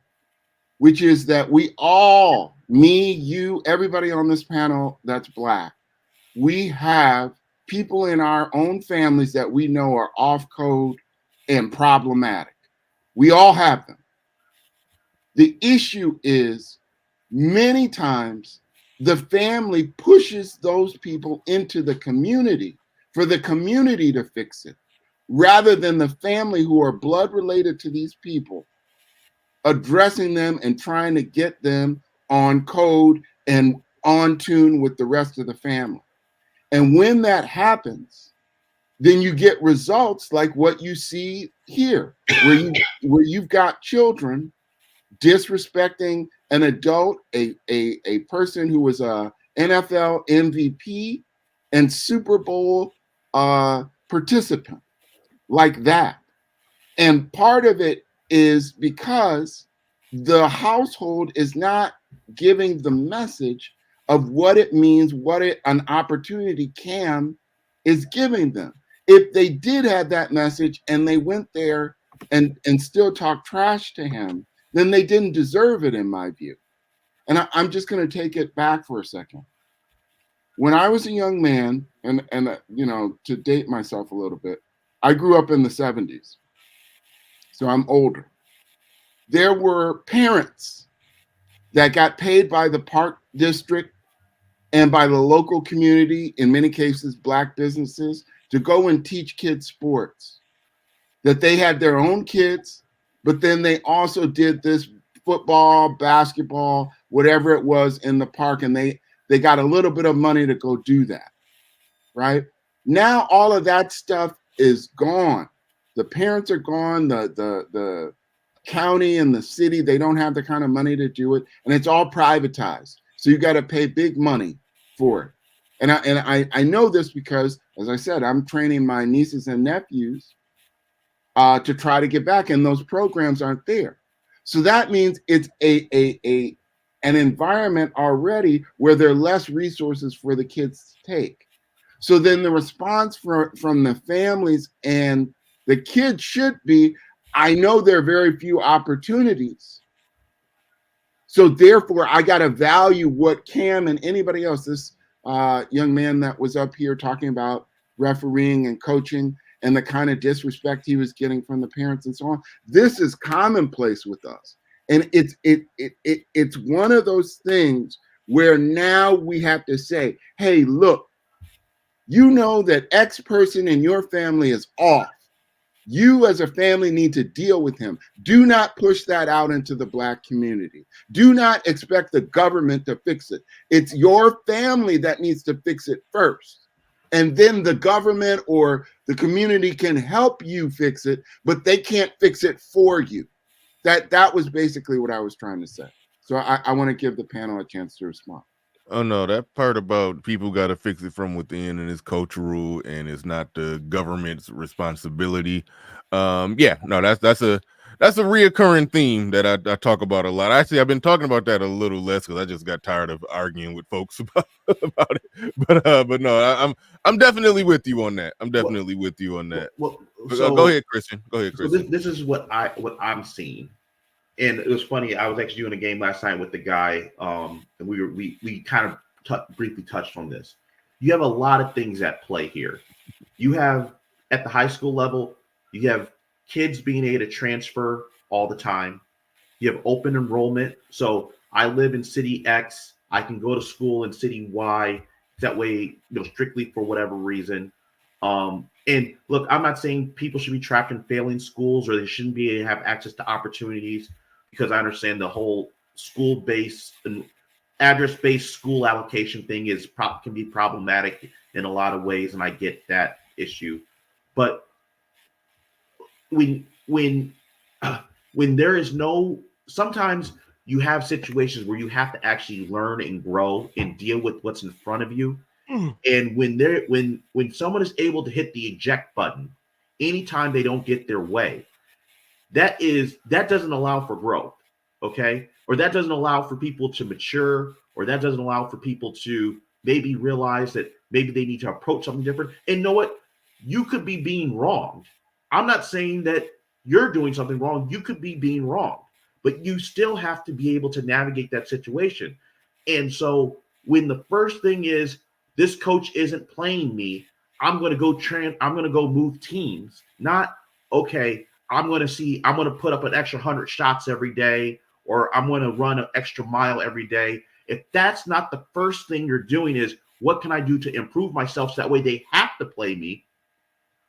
[SPEAKER 18] which is that we all, me, you, everybody on this panel that's Black, we have people in our own families that we know are off code and problematic. We all have them. The issue is, many times the family pushes those people into the community for the community to fix it, rather than the family who are blood related to these people addressing them and trying to get them on code and on tune with the rest of the family. And when that happens, then you get results like what you see here, where you've got children disrespecting an adult, a person who was a NFL MVP and Super Bowl participant like that. And part of it is because the household is not giving the message of what it means, an opportunity Cam is giving them. If they did have that message and they went there and still talk trash to him, then they didn't deserve it, in my view. And I'm just going to take it back for a second. When I was a young man, and to date myself a little bit, I grew up in the 70s. so I'm older. There were parents that got paid by the park district and by the local community, in many cases, Black businesses, to go and teach kids sports. That they had their own kids, but then they also did this football, basketball, whatever it was in the park, and they got a little bit of money to go do that, right? Now all of that stuff is gone. The parents are gone, the county and the city, they don't have the kind of money to do it, and it's all privatized. So you got to pay big money for it. And I know this because, as I said, I'm training my nieces and nephews to try to get back, and those programs aren't there. So that means it's an environment already where there are less resources for the kids to take. So then the response from the families and the kids should be, I know there are very few opportunities. So therefore, I got to value what Cam and anybody else, this young man that was up here talking about refereeing and coaching and the kind of disrespect he was getting from the parents and so on. This is commonplace with us. And it's one of those things where now we have to say, hey, look, you know that X person in your family is off. You as a family need to deal with him. Do not push that out into the Black community. Do not expect the government to fix it. It's your family that needs to fix it first. And then the government or the community can help you fix it, but they can't fix it for you. That was basically what I was trying to say. So I want to give the panel a chance to respond.
[SPEAKER 1] Oh no, that part about people got to fix it from within and it's cultural and it's not the government's responsibility. Yeah, no, that's a reoccurring theme that I talk about a lot. Actually, I've been talking about that a little less because I just got tired of arguing with folks about it. But no, I'm definitely with you on that. I'm definitely with you on that.
[SPEAKER 14] Well,
[SPEAKER 1] so, go ahead, Christian. Go ahead, Christian.
[SPEAKER 14] So this is what I'm seeing. And it was funny. I was actually doing a game last night with the guy, and we kind of briefly touched on this. You have a lot of things at play here. You have at the high school level, you have kids being able to transfer all the time. You have open enrollment. So I live in city X. I can go to school in city Y. That way, strictly for whatever reason. And look, I'm not saying people should be trapped in failing schools or they shouldn't be able to have access to opportunities, because I understand the whole school-based and address-based school allocation thing can be problematic in a lot of ways, and I get that issue. But when there is sometimes you have situations where you have to actually learn and grow and deal with what's in front of you. And when someone is able to hit the eject button anytime they don't get their way, that doesn't allow for growth, okay? Or that doesn't allow for people to mature, or that doesn't allow for people to maybe realize that maybe they need to approach something different. And you know what? You could be being wronged. I'm not saying that you're doing something wrong. You could be being wronged, but you still have to be able to navigate that situation. And so when the first thing is, this coach isn't playing me, I'm going to go move teams. Not, okay, I'm going to put up an extra 100 shots every day, or I'm going to run an extra mile every day. If that's not the first thing you're doing is, what can I do to improve myself so that way they have to play me?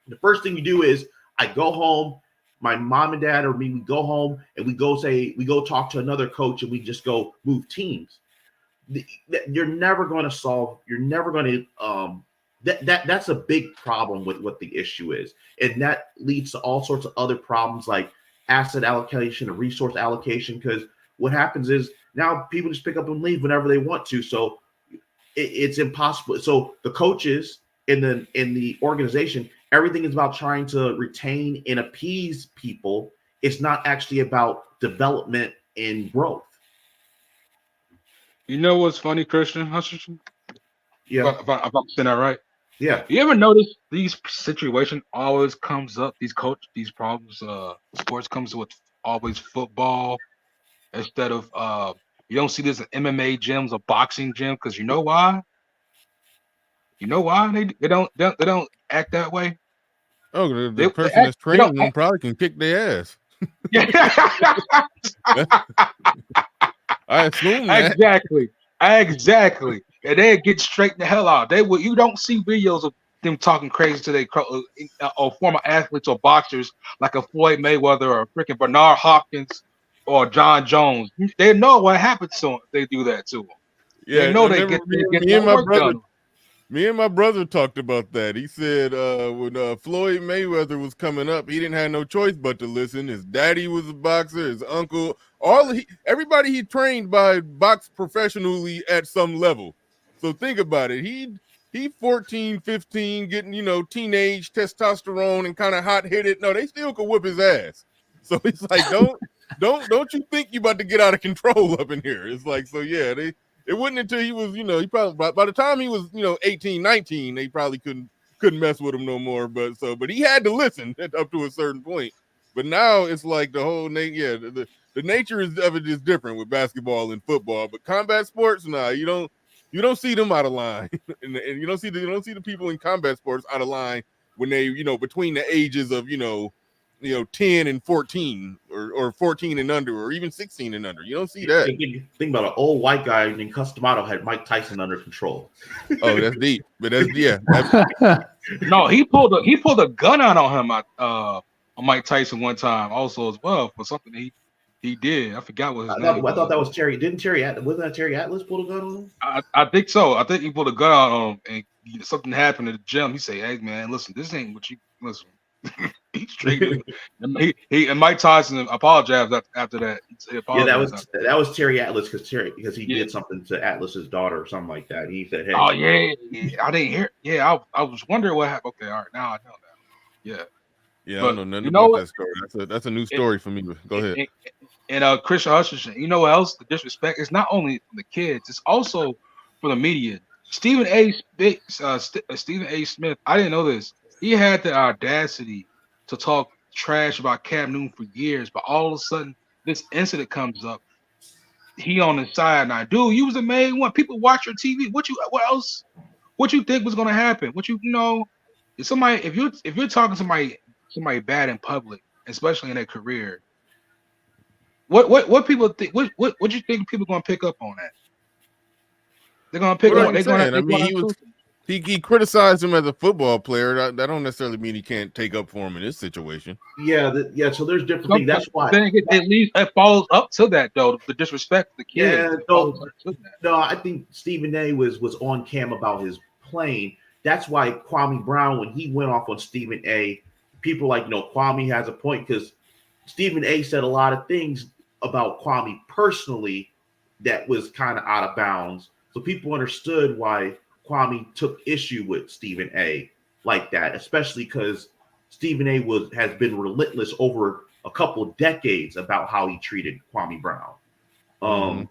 [SPEAKER 14] The first thing you do is, I go home, my mom and dad or me, we go home and we go talk to another coach and we just go move teams. You're never going to that's a big problem with what the issue is. And that leads to all sorts of other problems like asset allocation and resource allocation, because what happens is now people just pick up and leave whenever they want to. So it's impossible. So the coaches in the organization, everything is about trying to retain and appease people. It's not actually about development and growth.
[SPEAKER 15] You know what's funny, Christian?
[SPEAKER 14] Yeah.
[SPEAKER 15] If I'm saying that right.
[SPEAKER 14] Yeah.
[SPEAKER 15] You ever notice these situations always comes up, these problems, sports comes with always football instead of you don't see this in MMA gyms or boxing gym, because you know why? You know why they don't act that way?
[SPEAKER 1] Oh, the person that's training them probably can kick their ass. I assume that.
[SPEAKER 15] Exactly. And they get straight the hell out. They will. You don't see videos of them talking crazy to their or former athletes or boxers like a Floyd Mayweather or freaking Bernard Hopkins or John Jones. They know what happens to them if they do that to them.
[SPEAKER 1] Yeah,
[SPEAKER 15] they know
[SPEAKER 1] I
[SPEAKER 15] they
[SPEAKER 1] remember
[SPEAKER 15] get
[SPEAKER 1] me and
[SPEAKER 15] that
[SPEAKER 1] my
[SPEAKER 15] work
[SPEAKER 1] brother.
[SPEAKER 15] done.
[SPEAKER 1] Me and my brother talked about that. He said when Floyd Mayweather was coming up, he didn't have no choice but to listen. His daddy was a boxer, his uncle, everybody he trained by boxed professionally at some level. So think about it. He 14, 15, getting, teenage testosterone and kind of hot-headed. No, they still could whip his ass. So it's like, don't you think you about to get out of control up in here. It's like, so yeah, it wasn't until he was, he probably by the time he was, 18, 19, they probably couldn't mess with him no more. But he had to listen up to a certain point. But now it's like the whole the nature of it is different with basketball and football. But combat sports, nah, you don't see them out of line, and you don't see the people in combat sports out of line when they, between the ages of 10 and 14 or 14 and under, or even 16 and under. You don't see that.
[SPEAKER 14] Think about an old white guy named Customato had Mike Tyson under control.
[SPEAKER 1] Oh, that's deep. But that's
[SPEAKER 15] No, he pulled a gun out on him on Mike Tyson one time also as well for something he did. I forgot what his name was.
[SPEAKER 14] I thought that was Terry. Wasn't that Terry Atlas pulled a gun on him?
[SPEAKER 15] I think so. I think he pulled a gun out on him and something happened at the gym. He said, "Hey man, listen, this ain't what you listen." He's straight. he and Mike Tyson apologized after that.
[SPEAKER 14] Yeah, that was Terry Atlas because he did something to Atlas's daughter or something like that. He said, "Hey."
[SPEAKER 15] Oh yeah, I didn't hear. Yeah, I was wondering what happened. Okay, all right, now I know that. Yeah.
[SPEAKER 1] Yeah, I don't know nothing about that story. That's a new story for me. Go ahead.
[SPEAKER 15] And Christian Hutchinson, you know what else? The disrespect is not only from the kids, it's also for the media. Stephen A. Smith, I didn't know this. He had the audacity to talk trash about Cam Newton for years, but all of a sudden this incident comes up. He on the side now, dude. You was the main one. People watch your TV. What else? What you think was gonna happen? If you're talking to somebody bad in public, especially in their career, what people think? What you think people gonna pick up on that? They're gonna pick up.
[SPEAKER 1] He criticized him as a football player. That don't necessarily mean he can't take up for him in this situation.
[SPEAKER 14] Yeah. So there's different things. That's why.
[SPEAKER 15] At least it follows up to that though. The disrespect to the kids.
[SPEAKER 14] Yeah. No, I think Stephen A. was on cam about his playing. That's why Kwame Brown, when he went off on Stephen A., people like, Kwame has a point because Stephen A. said a lot of things about Kwame personally that was kind of out of bounds. So people understood why Kwame took issue with Stephen A. like that, especially because Stephen A. has been relentless over a couple of decades about how he treated Kwame Brown.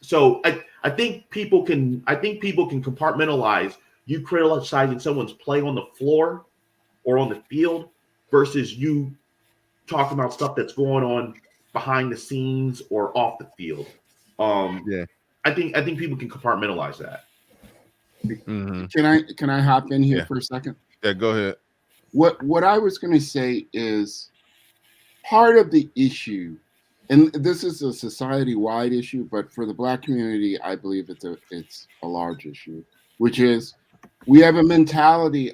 [SPEAKER 14] So I think people can compartmentalize you criticizing someone's play on the floor or on the field versus you talking about stuff that's going on behind the scenes or off the field. I think people can compartmentalize that.
[SPEAKER 18] Can I hop in here for a second?
[SPEAKER 1] Yeah, go ahead.
[SPEAKER 18] What I was going to say is part of the issue, and this is a society-wide issue, but for the Black community, I believe it's a large issue, which is we have a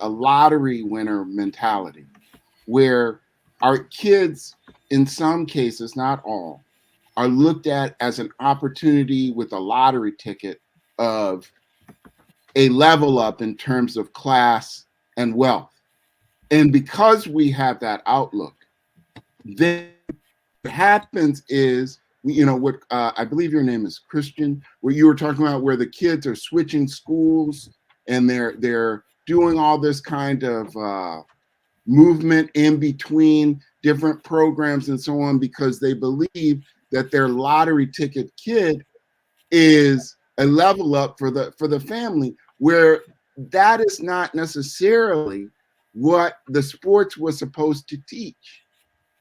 [SPEAKER 18] lottery winner mentality, where our kids, in some cases, not all, are looked at as an opportunity with a lottery ticket of a level up in terms of class and wealth. And because we have that outlook, then what happens is, what I believe your name is Christian, where you were talking about where the kids are switching schools and they're doing all this kind of movement in between different programs and so on because they believe that their lottery ticket kid is a level up for the family, where that is not necessarily what the sports was supposed to teach.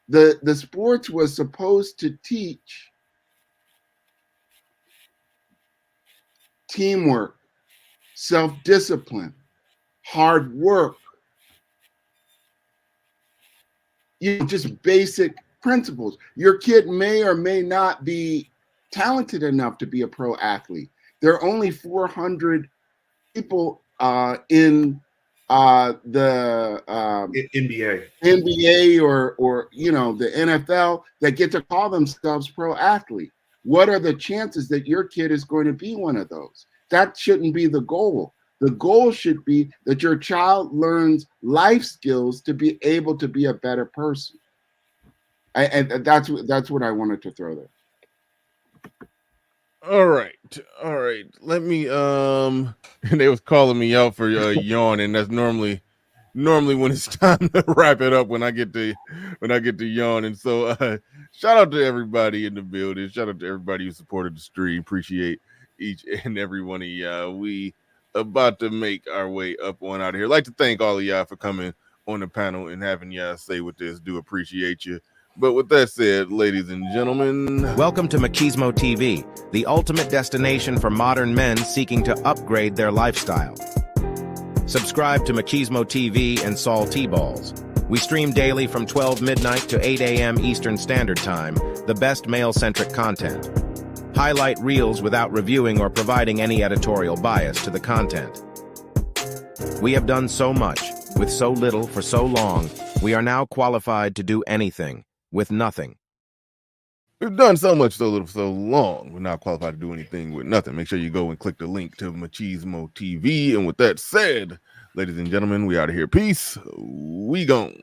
[SPEAKER 18] The sports was supposed to teach teamwork, self-discipline, hard work, just basic principles. Your kid may or may not be talented enough to be a pro athlete. There are only 400 people in the NBA or the NFL that get to call themselves pro athlete. What are the chances that your kid is going to be one of those? That shouldn't be the goal. The goal should be that your child learns life skills to be able to be a better person. And that's what I wanted to throw there.
[SPEAKER 1] All right. Let me and they was calling me out for yawning. That's normally when it's time to wrap it up when I get to yawn. And so shout out to everybody in the building. Shout out to everybody who supported the stream. Appreciate each and every one of y'all. We about to make our way up on out of here. Like to thank all of y'all for coming on the panel and having y'all say what this. Do appreciate you. But with that said, ladies and gentlemen,
[SPEAKER 3] welcome to Machismo TV, the ultimate destination for modern men seeking to upgrade their lifestyle. Subscribe to Machismo TV and Saul T-Balls. We stream daily from 12 midnight to 8 a.m. Eastern Standard Time, the best male-centric content. Highlight reels without reviewing or providing any editorial bias to the content. We have done so much, with so little for so long, we are now qualified to do anything, with nothing.
[SPEAKER 1] We've done so much, so little, so long. We're not qualified to do anything with nothing. Make sure you go and click the link to Machismo TV. And with that said, ladies and gentlemen, we out of here. Peace. We gone.